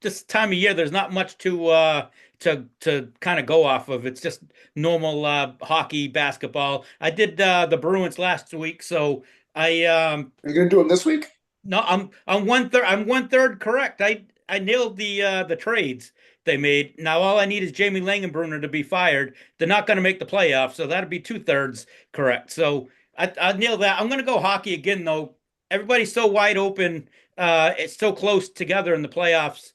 This time of year, there's not much to kind of go off of. It's just normal hockey, basketball. I did the Bruins last week, so I Are you gonna do them this week? no, I'm 1/3. I'm 1/3 correct. I nailed the trades they made. Now all I need is Jamie Langenbrunner to be fired. They're not going to make the playoffs, so that'd be 2/3 correct. So I nailed that. I'm going to go hockey again, though. Everybody's so wide open. It's so close together in the playoffs.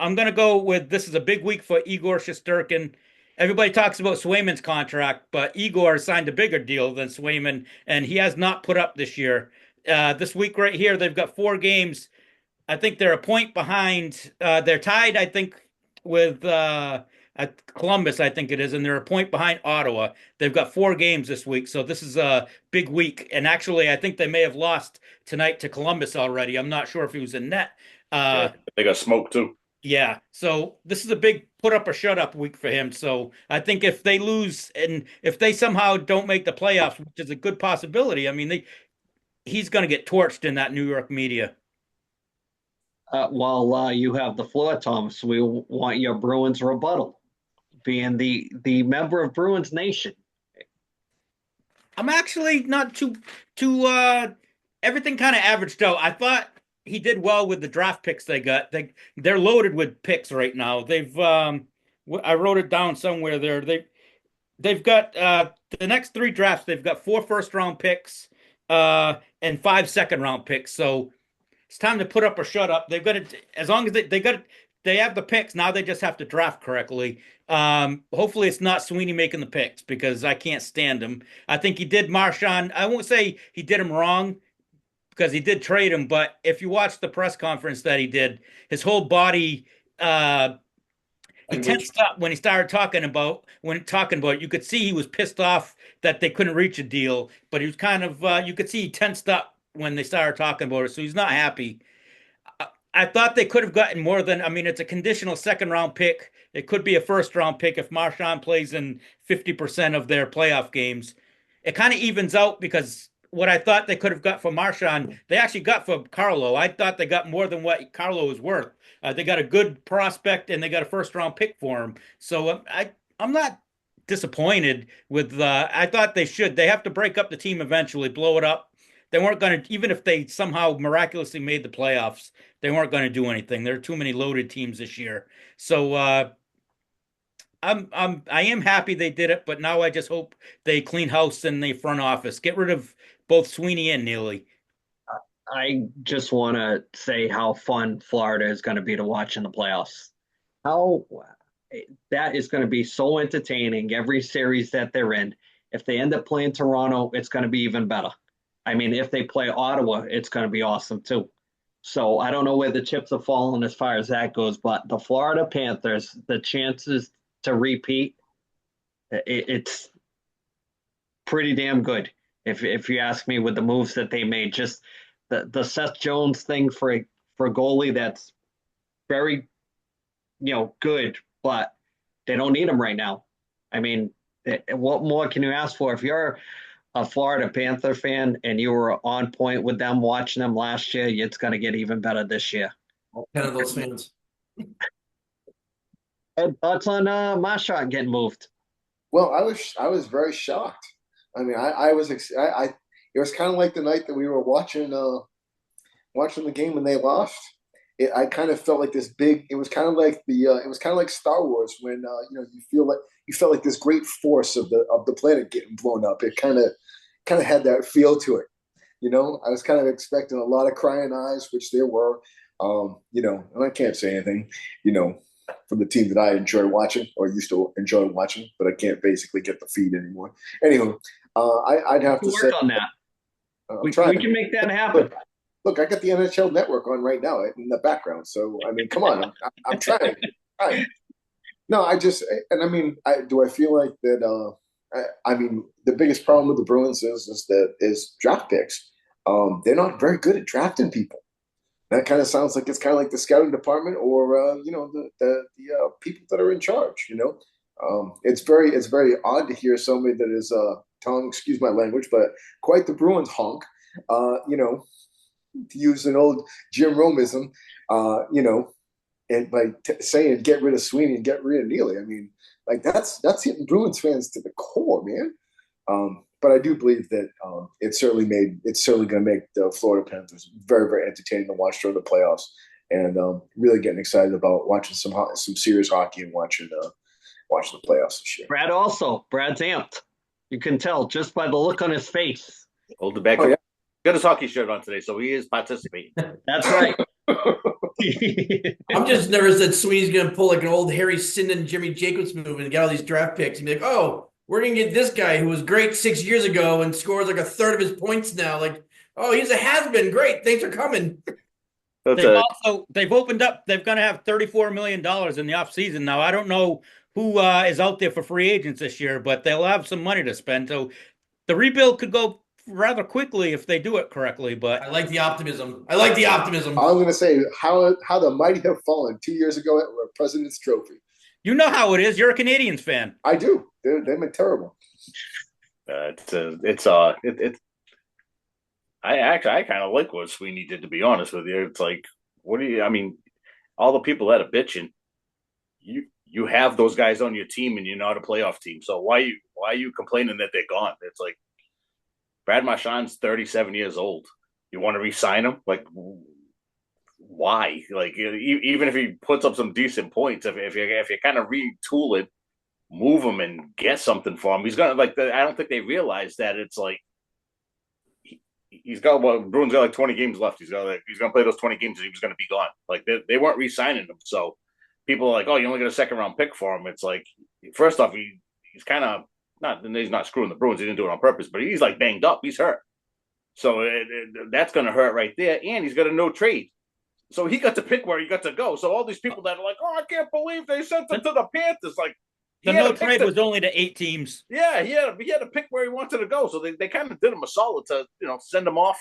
I'm going to go with this is a big week for Igor Shesterkin. Everybody talks about Swayman's contract, but Igor signed a bigger deal than Swayman, and he has not put up this year. This week right here, they've got 4 games. I think they're a point behind. They're tied, I think, with Columbus, I think it is, and they're a point behind Ottawa. They've got 4 games this week, so this is a big week. And actually, I think they may have lost tonight to Columbus already. I'm not sure if he was in net. They got smoked too. Yeah, so this is a big put up or shut up week for him. So I think if they lose and if they somehow don't make the playoffs, which is a good possibility, I mean, he's going to get torched in that New York media. While you have the floor, Thomas, we want your Bruins rebuttal, being the member of Bruins Nation. I'm actually not too everything kind of averaged out. I thought he did well with the draft picks they got. They're loaded with picks right now. I wrote it down somewhere there. They've got the next 3 drafts. They've got 4 first-round picks and 5 second-round picks. So it's time to put up or shut up. They've got it as long as they have the picks. Now they just have to draft correctly. Hopefully it's not Sweeney making the picks because I can't stand him. I think he did Marchand. I won't say he did him wrong because he did trade him, but if you watch the press conference that he did, his whole body he tensed up when he started talking about it. You could see he was pissed off that they couldn't reach a deal, but he was kind of you could see he tensed up when they started talking about it, so he's not happy. I thought they could have gotten more than, I mean, it's a conditional second-round pick. It could be a first-round pick if Marchand plays in 50% of their playoff games. It kind of evens out because what I thought they could have got for Marchand, they actually got for Carlo. I thought they got more than what Carlo was worth. They got a good prospect and they got a first-round pick for him. So I'm not disappointed with. I thought they should. They have to break up the team eventually, blow it up. They weren't going to, even if they somehow miraculously made the playoffs, they weren't going to do anything. There are too many loaded teams this year. So I am happy they did it, but now I just hope they clean house in the front office. Get rid of both Sweeney and Neely. I just want to say how fun Florida is going to be to watch in the playoffs. How that is going to be so entertaining every series that they're in. If they end up playing Toronto, it's going to be even better. I mean, if they play Ottawa, it's going to be awesome too. So I don't know where the chips are falling as far as that goes, but the Florida Panthers, the chances to repeat, it's pretty damn good. If you ask me, with the moves that they made, just the Seth Jones thing for a goalie that's very good, but they don't need him right now. I mean, what more can you ask for? If you're a Florida Panther fan and you were on point with them watching them last year, it's going to get even better this year. 10 of those fans. And thoughts on Marchand getting moved? Well, I was very shocked. I mean, I was it was kind of like the night that we were watching the game when they lost. I kind of felt like this big. It was kind of like it was kind of like Star Wars when you felt like this great force of the planet getting blown up. It kind of had that feel to it. I was kind of expecting a lot of crying eyes, which there were. And I can't say anything, from the team that I enjoy watching or used to enjoy watching, but I can't basically get the feed anymore. Anyway, I'd have to say on that. We can make that happen. Look, I got the NHL Network on right now in the background. So, I mean, come on. I'm trying. No, do I feel like that? I mean, the biggest problem with the Bruins is draft picks. They're not very good at drafting people. That kind of sounds like it's kind of like the scouting department or, the people that are in charge, It's very odd to hear somebody that is excuse my language, but quite the Bruins honk, to use an old Jim Romeism, and by saying get rid of Sweeney and get rid of Neely. I mean, like that's hitting Bruins fans to the core, man. But I do believe that it's certainly going to make the Florida Panthers very, very entertaining to watch during the playoffs, and really getting excited about watching some serious hockey and watching the playoffs this year. Brad's amped. You can tell just by the look on his face. Hold the back. Oh, yeah. Got his hockey shirt on today, so he is participating. That's right. I'm just nervous that Sweeney's going to pull like an old Harry Sinden, Jimmy Jacobs move and get all these draft picks and be like, oh, we're going to get this guy who was great 6 years ago and scores like a third of his points now. Like, oh, he's a has-been. Great. Thanks for coming. They've opened up. They're going to have $34 million in the offseason. Now, I don't know who is out there for free agents this year, but they'll have some money to spend. So the rebuild could go rather quickly if they do it correctly. But I like the optimism. I'm going to say how the mighty have fallen 2 years ago at President's Trophy. You know how it is. You're a Canadiens fan. I do. They've been terrible. I kind of like what Sweeney did, to be honest with you. It's like, all the that are bitching, you have those guys on your team and you're not a playoff team. So why are you complaining that they're gone? It's like, Brad Marchand's 37 years old. You want to re-sign him? Like, why? Like, even if he puts up some decent points, if you kind of retool it, move him and get something for him, he's gonna I don't think they realize that it's like Bruins got like 20 games left. He's gonna play those 20 games and he was gonna be gone. Like they weren't re-signing him, so people are like, oh, you only get a second round pick for him. It's like, first off, he's kind of he's not screwing the Bruins. He didn't do it on purpose, but he's like banged up. He's hurt. So that's going to hurt right there. And he's got a no trade. So he got to pick where he got to go. So all these people that are like, oh, I can't believe they sent him to the Panthers. Like, the no trade was only to 8 teams. Yeah, he had to pick where he wanted to go. So they kind of did him a solid to, send him off.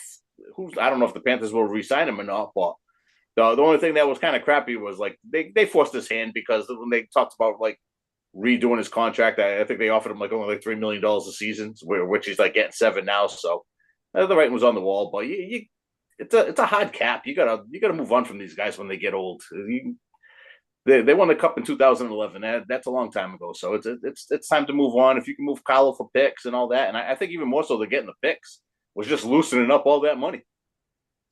I don't know if the Panthers will re-sign him or not, but the only thing that was kind of crappy was like they forced his hand, because when they talked about like redoing his contract, I think they offered him like only like $3 million a season, which he's like getting 7 now. So the writing was on the wall, but it's a hard cap. You gotta move on from these guys when they get old. They won the cup in 2011. That's a long time ago. So it's time to move on. If you can move Kylo for picks and all that, and I think even more so, they're getting the picks was just loosening up all that money.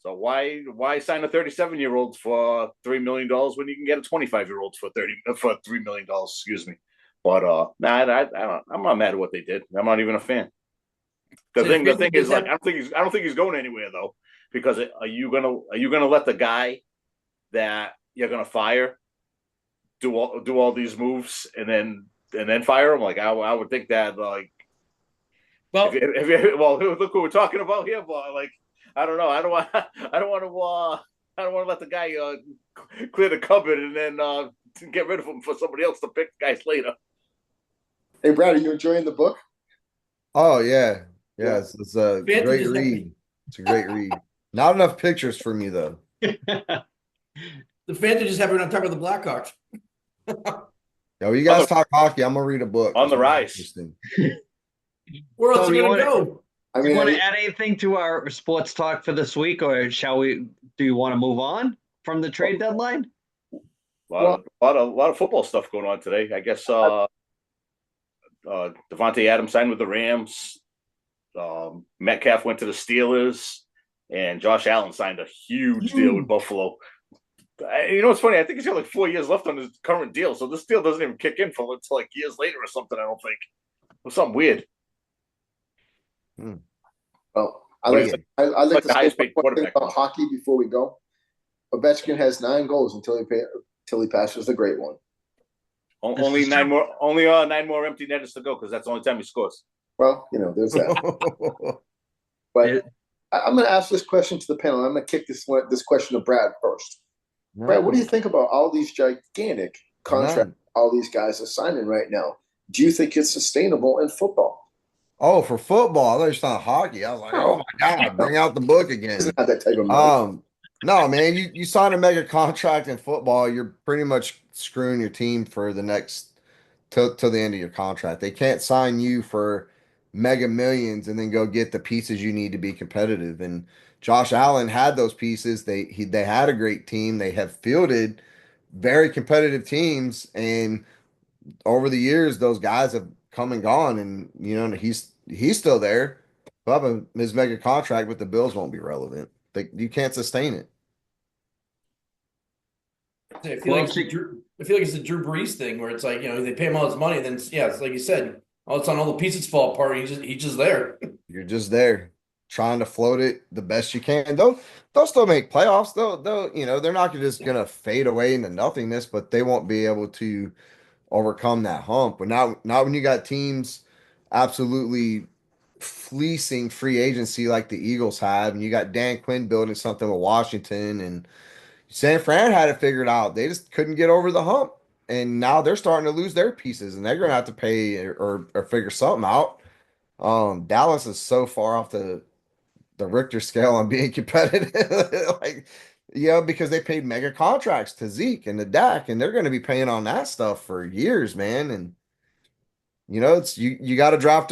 So why sign a 37-year-old for $3 million when you can get a 25-year-old for $3 million? Excuse me. But I'm not mad at what they did. I'm not even a fan. The So thing is, just like, have- I don't think he's going anywhere though, because are you gonna let the guy that you're gonna fire do all these moves and then fire him? Like, I would think that, like, Well, if you, well, look who we're talking about here, but, like, I don't know. I don't want to I don't want to let the guy clear the cupboard and then get rid of him for somebody else to pick guys later. Hey, Brad, are you enjoying the book? Oh yeah, Yeah. yeah. It's a Fancy great just read. It's a great read. Not enough pictures for me though. the fans are just happy on top of the Blackhawks. Yo, you guys talk hockey. I'm gonna read a book. On the It's really rise. interesting. Where else So are you you gonna wanna- go? I Do you mean, want to add anything to our sports talk for this week, or shall we? Do you want to move on from the trade deadline? A lot of football stuff going on today. I guess Devontae Adams signed with the Rams. Metcalf went to the Steelers, and Josh Allen signed a huge deal with Buffalo. You know what's funny? I think he's got like 4 years left on his current deal, so this deal doesn't even kick in until like years later or something. I don't think. It was something weird. well, I What like is to, it? I like like to the say highest paid one thing quarterback. about hockey before we go. Ovechkin has 9 goals until he passes the great one. Only is nine true. more. Only 9 more empty netters to go because that's the only time he scores. Well, there's that. But I'm going to ask this question to the panel. I'm going to kick this question to Brad first. Brad, what do you think about all these gigantic contracts all these guys are signing right now? Do you think it's sustainable in football? Oh, for football, I thought you were talking hockey. I was like, oh my God, bring out the book again. It's not that type of money. No, man, you sign a mega contract in football, you're pretty much screwing your team for the next till the end of your contract. They can't sign you for mega millions and then go get the pieces you need to be competitive. And Josh Allen had those pieces. They had a great team. They have fielded very competitive teams, and over the years, those guys have come and gone, and he's still there. But his mega contract with the Bills won't be relevant. You can't sustain it. I feel like it's the Drew Brees thing where it's like, they pay him all his money, and then it's like you said, all of a sudden all the pieces fall apart. He's just there. You're just there trying to float it the best you can. They'll still make playoffs. They're not just gonna fade away into nothingness, but they won't be able to overcome that hump. But now when you got teams absolutely fleecing free agency like the Eagles have, and you got Dan Quinn building something with Washington, and San Fran had it figured out. They just couldn't get over the hump. And now they're starting to lose their pieces, and they're gonna have to pay or figure something out. Dallas is so far off the Richter scale on being competitive. Because they paid mega contracts to Zeke and to Dak, and they're going to be paying on that stuff for years, man. And it's you got to draft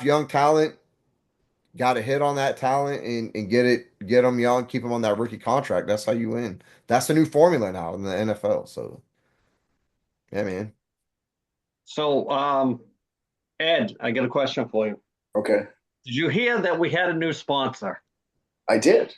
young talent, got to hit on that talent and get them young, keep them on that rookie contract. That's how you win. That's the new formula now in the NFL. So, yeah, man. So, Ed, I got a question for you. Okay. Did you hear that we had a new sponsor? I did.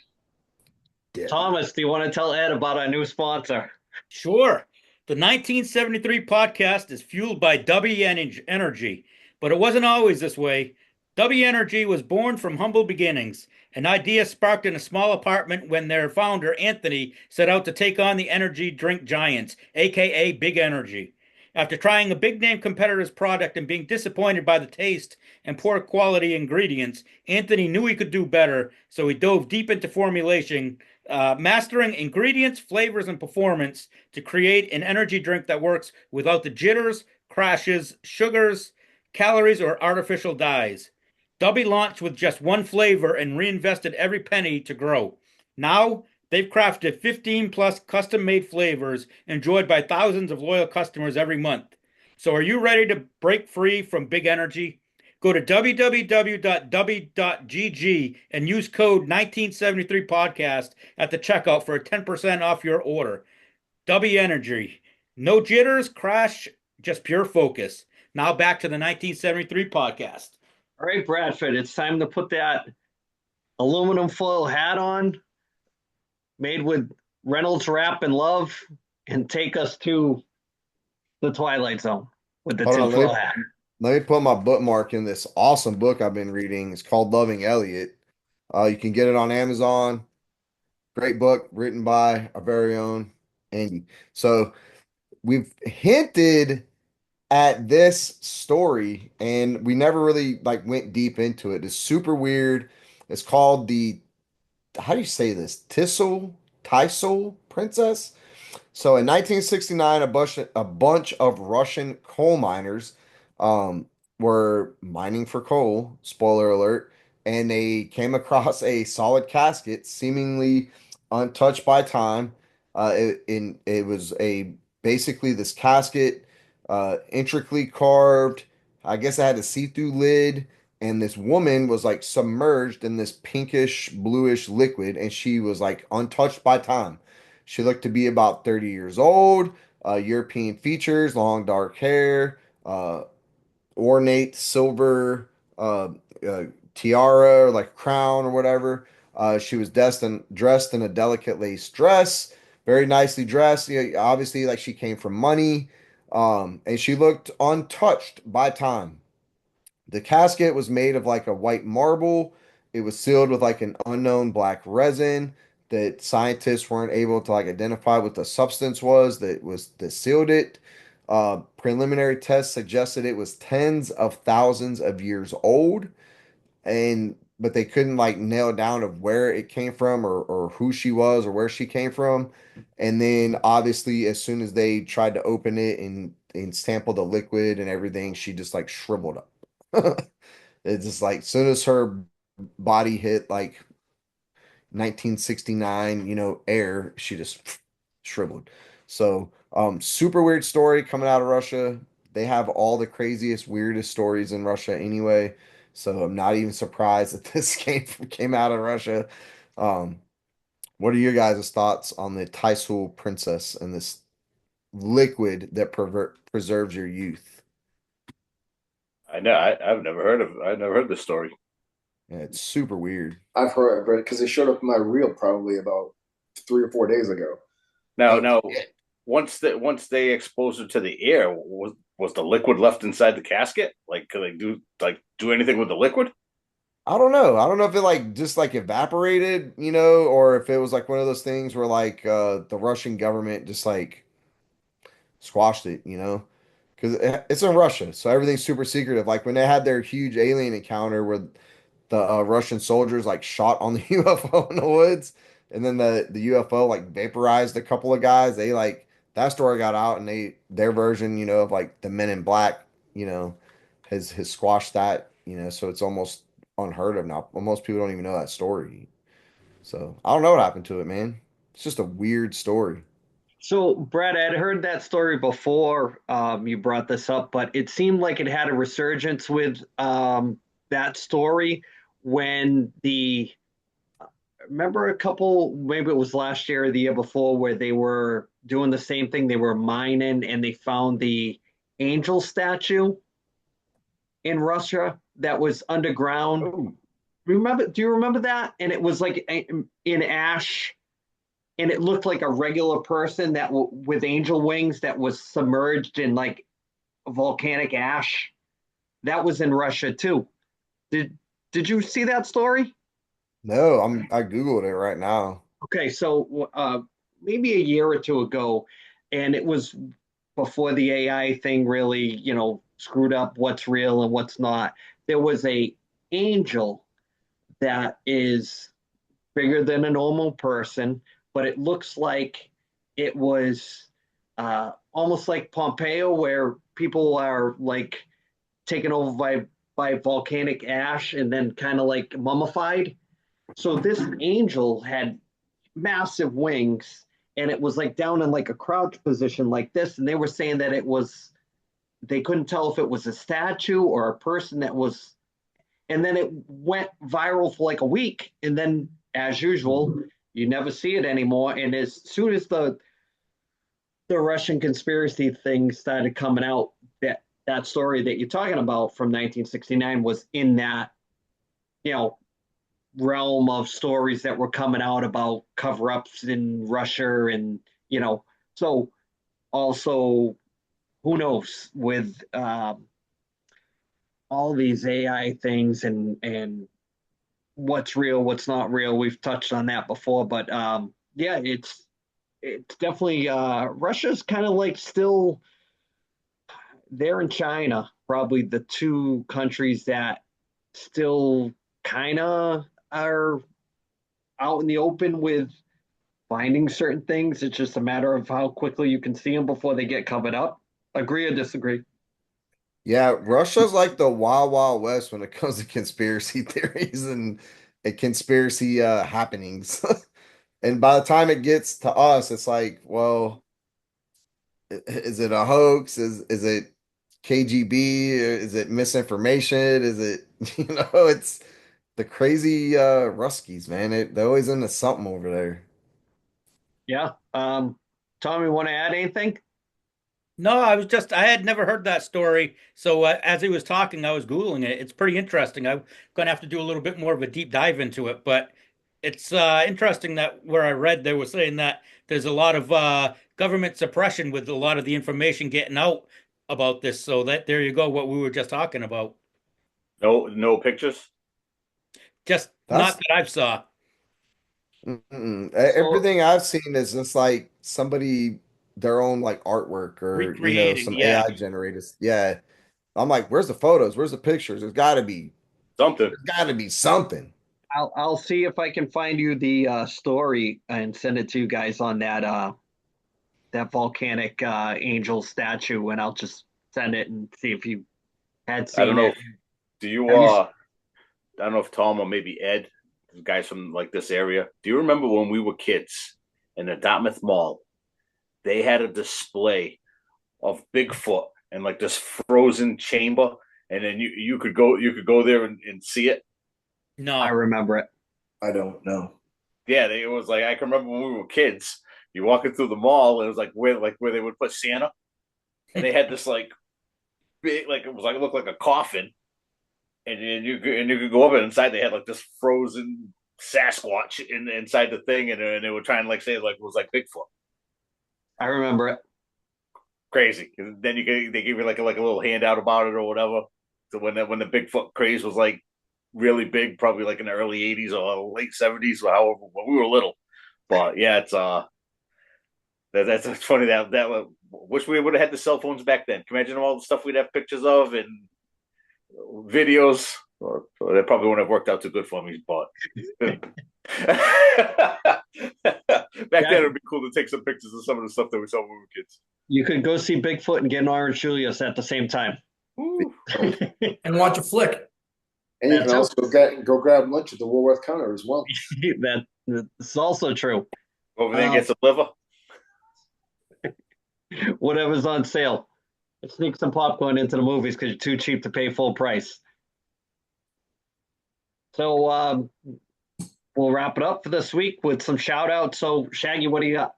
Yeah. Thomas, do you want to tell Ed about our new sponsor? Sure. The 1973 podcast is fueled by W Energy, but it wasn't always this way. W Energy was born from humble beginnings, an idea sparked in a small apartment when their founder, Anthony, set out to take on the energy drink giants, aka Big Energy. After trying a big name competitor's product and being disappointed by the taste and poor quality ingredients, Anthony knew he could do better, so he dove deep into formulation, mastering ingredients, flavors, and performance to create an energy drink that works without the jitters, crashes, sugars, calories, or artificial dyes. Dubby launched with just one flavor and reinvested every penny to grow. Now, they've crafted 15 plus custom made flavors enjoyed by thousands of loyal customers every month. So, are you ready to break free from big energy? Go to www.w.gg and use code 1973podcast at the checkout for 10% off your order. W Energy. No jitters, crash, just pure focus. Now back to the 1973 podcast. All right, Bradford, it's time to put that aluminum foil hat on, made with Reynolds wrap and love, and take us to the Twilight Zone with the Hold on, tinfoil hat. let me put my bookmark in this awesome book I've been reading. It's called Loving Elliot. You can get it on Amazon. Great book written by our very own Andy. So we've hinted at this story and we never really like went deep into it. It's super weird. It's called the, how do you say this? Tissel Princess? So in 1969, a bunch of Russian coal miners were mining for coal, spoiler alert, and they came across a solid casket, seemingly untouched by time. It was a basically this casket, intricately carved. I guess it had a see-through lid, and this woman was like submerged in this pinkish, bluish liquid, and she was like untouched by time. She looked to be about 30 years old, European features, long dark hair, ornate silver uh, uh, tiara, or like crown or whatever. She was dressed in a delicate lace dress, very nicely dressed. You know, obviously, like she came from money, and she looked untouched by time. The casket was made of like a white marble. It was sealed with like an unknown black resin that scientists weren't able to like identify what the substance was that sealed it. Preliminary tests suggested it was tens of thousands of years old, and but they couldn't like nail down of where it came from or who she was or where she came from. And then obviously as soon as they tried to open it and sample the liquid and everything, she just like shriveled up. It's just like soon as her body hit like 1969, air, she just shriveled. So, super weird story coming out of Russia. They have all the craziest, weirdest stories in Russia anyway. So I'm not even surprised that this came out of Russia. Um, what are your guys' thoughts on the Taisul princess and this liquid that preserves your youth? I know. I've never heard this story. Yeah, it's super weird. I've heard of it because it showed up in my reel probably about 3 or 4 days ago. Now, Oh, now, once they exposed it to the air, was the liquid left inside the casket? Like, could they do anything with the liquid? I don't know. I don't know if it like just like evaporated, or if it was like one of those things where like the Russian government just like squashed it, because it's in Russia, so everything's super secretive. Like when they had their huge alien encounter where the Russian soldiers like shot on the UFO in the woods, and then the UFO like vaporized a couple of guys. They like that story got out, and their version, of like the Men in Black, you know, has squashed that, so it's almost unheard of now. Most people don't even know that story. So I don't know what happened to it, man. It's just a weird story. So, Brad, I'd heard that story before you brought this up, but it seemed like it had a resurgence with that story when remember a couple, maybe it was last year or the year before, where they were doing the same thing. They were mining and they found the angel statue in Russia that was underground. Oh, Do you remember that? And it was like in ash, and it looked like a regular person with angel wings that was submerged in like volcanic ash. That was in Russia too. Did you see that story? no, I Googled it right now. Okay, so maybe a year or two ago, and it was before the AI thing really, screwed up what's real and what's not. There was a angel that is bigger than a normal person, but it looks like it was almost like Pompeo, where people are like taken over by volcanic ash and then kind of like mummified. So this angel had massive wings, and it was like down in like a crouch position like this, and they were saying that they couldn't tell if it was a statue or a person that was, and then it went viral for like a week, and then as usual you never see it anymore. And as soon as the Russian conspiracy thing started coming out, that story that you're talking about from 1969 was in that, you know realm of stories that were coming out about cover-ups in Russia. And so also, who knows with all these AI things and what's real, what's not real. We've touched on that before, but yeah, it's definitely Russia's kind of like still there in China, probably the two countries that still kind of are out in the open with finding certain things. It's just a matter of how quickly you can see them before they get covered up. Agree or disagree? Yeah, Russia's like the Wild Wild West when it comes to conspiracy theories and conspiracy happenings. And by the time it gets to us, it's like, well, is it a hoax? Is it KGB? Is it misinformation? Is it, it's the crazy Ruskies, man. They're always into something over there. Yeah. Tommy, want to add anything? No, I had never heard that story. So as he was talking, I was Googling it. It's pretty interesting. I'm going to have to do a little bit more of a deep dive into it, but it's interesting that where I read they were saying that there's a lot of government suppression with a lot of the information getting out about this. So that there you go, what we were just talking about. No pictures. Just not That's that I've saw. So everything I've seen is just like somebody their own like artwork or Recreating, some yeah. AI generators. Yeah. I'm like, where's the photos? Where's the pictures? Something. There's gotta be something. I'll see if I can find you the story and send it to you guys on that volcanic angel statue, and I'll just send it and see if you had I don't seen know it. if do you Have you? I don't know if Tom or maybe Ed, guys from like this area. Do you remember when we were kids in the Dartmouth Mall? They had a display of Bigfoot and like this frozen chamber, and then you could go there and see it. I No. remember it. I don't know. Yeah, it was like I can remember when we were kids. You walking through the mall, and it was like where they would put Santa, and they had this like big like it was like it looked like a coffin, and you could go up and inside they had like this frozen Sasquatch inside the thing, and they were trying to like say like it was like Bigfoot. I remember it. Crazy. And then they give you like a little handout about it or whatever. So when the Bigfoot craze was like really big, probably like in the early '80s or late '70s, or however when we were little. But yeah, it's that's funny that wish we would have had the cell phones back then. Can you imagine all the stuff we'd have pictures of and videos? Or that probably wouldn't have worked out too good for me, but back then it'd be cool to take some pictures of some of the stuff that we saw when we were kids. You could go see Bigfoot and get an Orange Julius at the same time. Ooh. And watch a flick. And you That's can it. also go grab lunch at the Woolworth counter as well. That's also true. Over there and get some liver. Whatever's on sale. Sneak some popcorn into the movies because you're too cheap to pay full price. So we'll wrap it up for this week with some shout outs. So Shaggy, what do you got?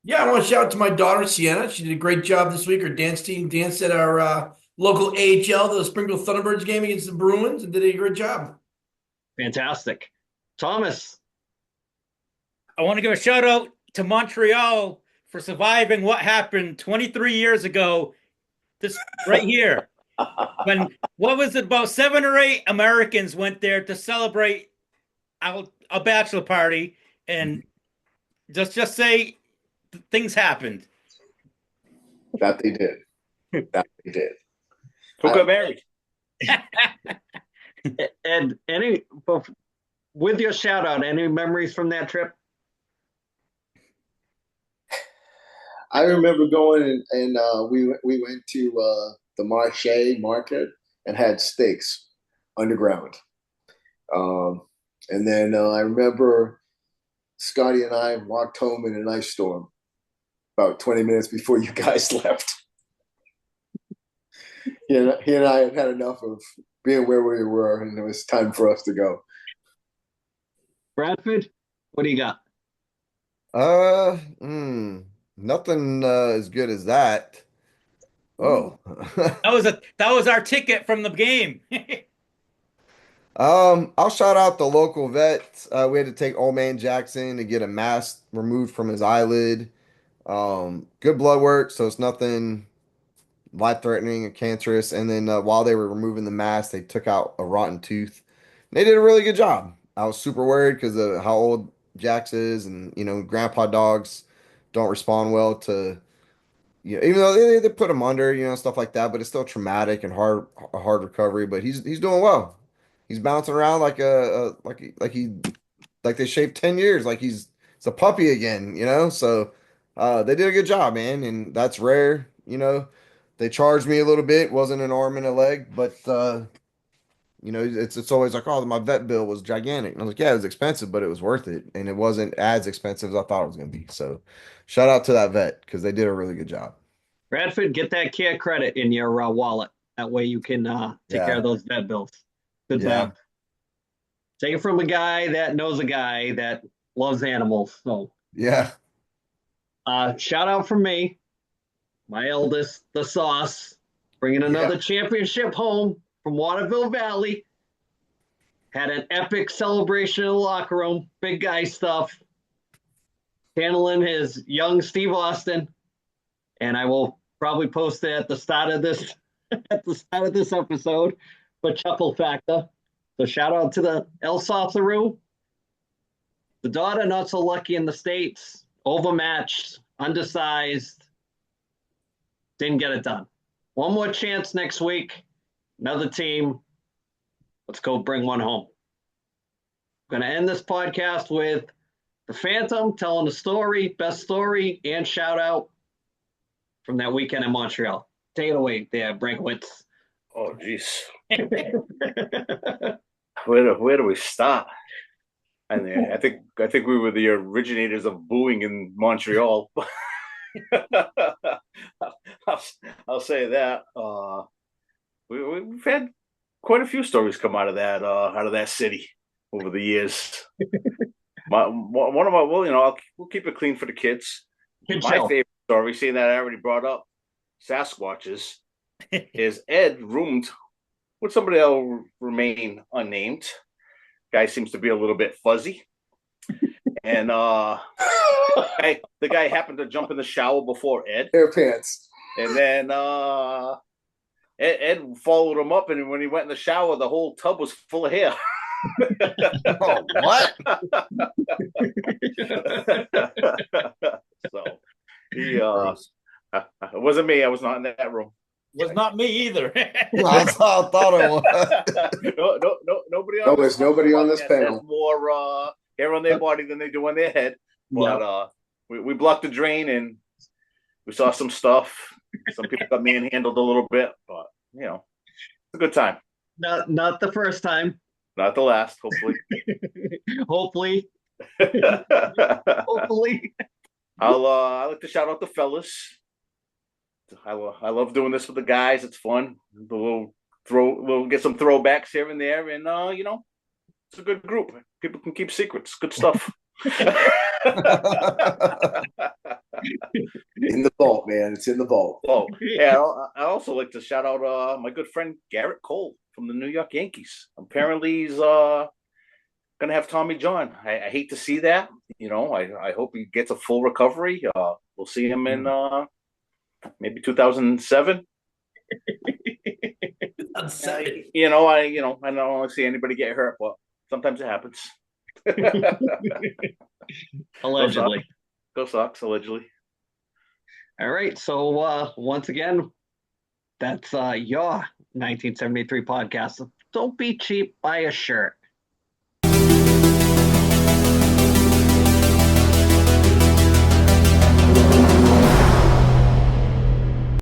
Yeah, I want to shout out to my daughter Sienna. She did a great job this week. Her dance team danced at our local AHL, the Springfield Thunderbirds game against the Bruins, and did a great job. Fantastic. Thomas. I want to give a shout out to Montreal for surviving what happened 23 years ago. This right here. When what was it, about 7 or 8 Americans went there to celebrate a bachelor party, and just say things happened. That they did. That they did. Who got married? And with your shout out, any memories from that trip? I remember going and we went to the Marché market and had steaks underground. And then I remember Scotty and I walked home in an ice storm about 20 minutes before you guys left. He and I had enough of being where we were, and it was time for us to go. Bradford, what do you got? Uh, nothing as good as that. Oh. That was our ticket from the game. I'll shout out the local vet. We had to take old man Jackson to get a mass removed from his eyelid. Good blood work, so it's life-threatening and cancerous. And then while they were removing the mask, they took out a rotten tooth. And they did a really good job. I was super worried because of how old Jax is, and grandpa dogs don't respond well to even though they put him under, stuff like that. But it's still traumatic and a hard recovery. But he's doing well. He's bouncing around like like they shaved 10 years, like it's a puppy again. So they did a good job, man, and that's rare. They charged me a little bit, wasn't an arm and a leg, but it's always like, oh, my vet bill was gigantic. And I was like, yeah, it was expensive, but it was worth it. And it wasn't as expensive as I thought it was gonna be. So shout out to that vet because they did a really good job. Bradford, get that care credit in your wallet. That way you can take care Yeah. of those vet bills. Good Yeah. job. Take it from a guy that knows a guy that loves animals. So Yeah. shout out from me, my eldest, the Sauce, bringing another championship home from Waterville Valley. Had an epic celebration in the locker room. Big guy stuff. Handling his young Steve Austin. And I will probably post it at the start of this episode for chuckle factor. So shout out to the El Sauceroo. The daughter not so lucky in the States, overmatched, undersized, didn't get it done. One more chance next week. Another team. Let's go bring one home. I'm going to end this podcast with the Phantom telling the story, best story, and shout out from that weekend in Montreal. Take it away there, Brinkowitz. Oh, jeez. Where do we start? I think we were the originators of booing in Montreal. I'll say that. We've had quite a few stories come out of that city over the years. We'll keep it clean for the kids. My favorite story, seeing that I already brought up Sasquatches, is Ed roomed with somebody that will remain unnamed. Guy seems to be a little bit fuzzy. And the guy happened to jump in the shower before Ed. Air pants. And then Ed followed him up, and when he went in the shower, the whole tub was full of hair. Oh, what? So it wasn't me. I was not in that room. Was not me either. That's how I thought it was. No, nobody. There's nobody on this panel. Has more hair on their body than they do on their head. But we blocked the drain, and we saw some stuff. Some people got manhandled a little bit, but it's a good time. Not the first time. Not the last, hopefully. Hopefully. I like to shout out the fellas. I love doing this with the guys. It's fun. We'll get some throwbacks here and there, and it's a good group. People can keep secrets. Good stuff. In the vault, man. It's in the vault. Oh, yeah. I also like to shout out my good friend Garrett Cole from the New York Yankees. Apparently, he's gonna have Tommy John. I hate to see that. I hope he gets a full recovery. We'll see him in maybe 2007. I don't want to see anybody get hurt, but sometimes it happens. Allegedly. Go Sox, allegedly. All right. So once again, that's your 1973 podcast. Don't be cheap, buy a shirt.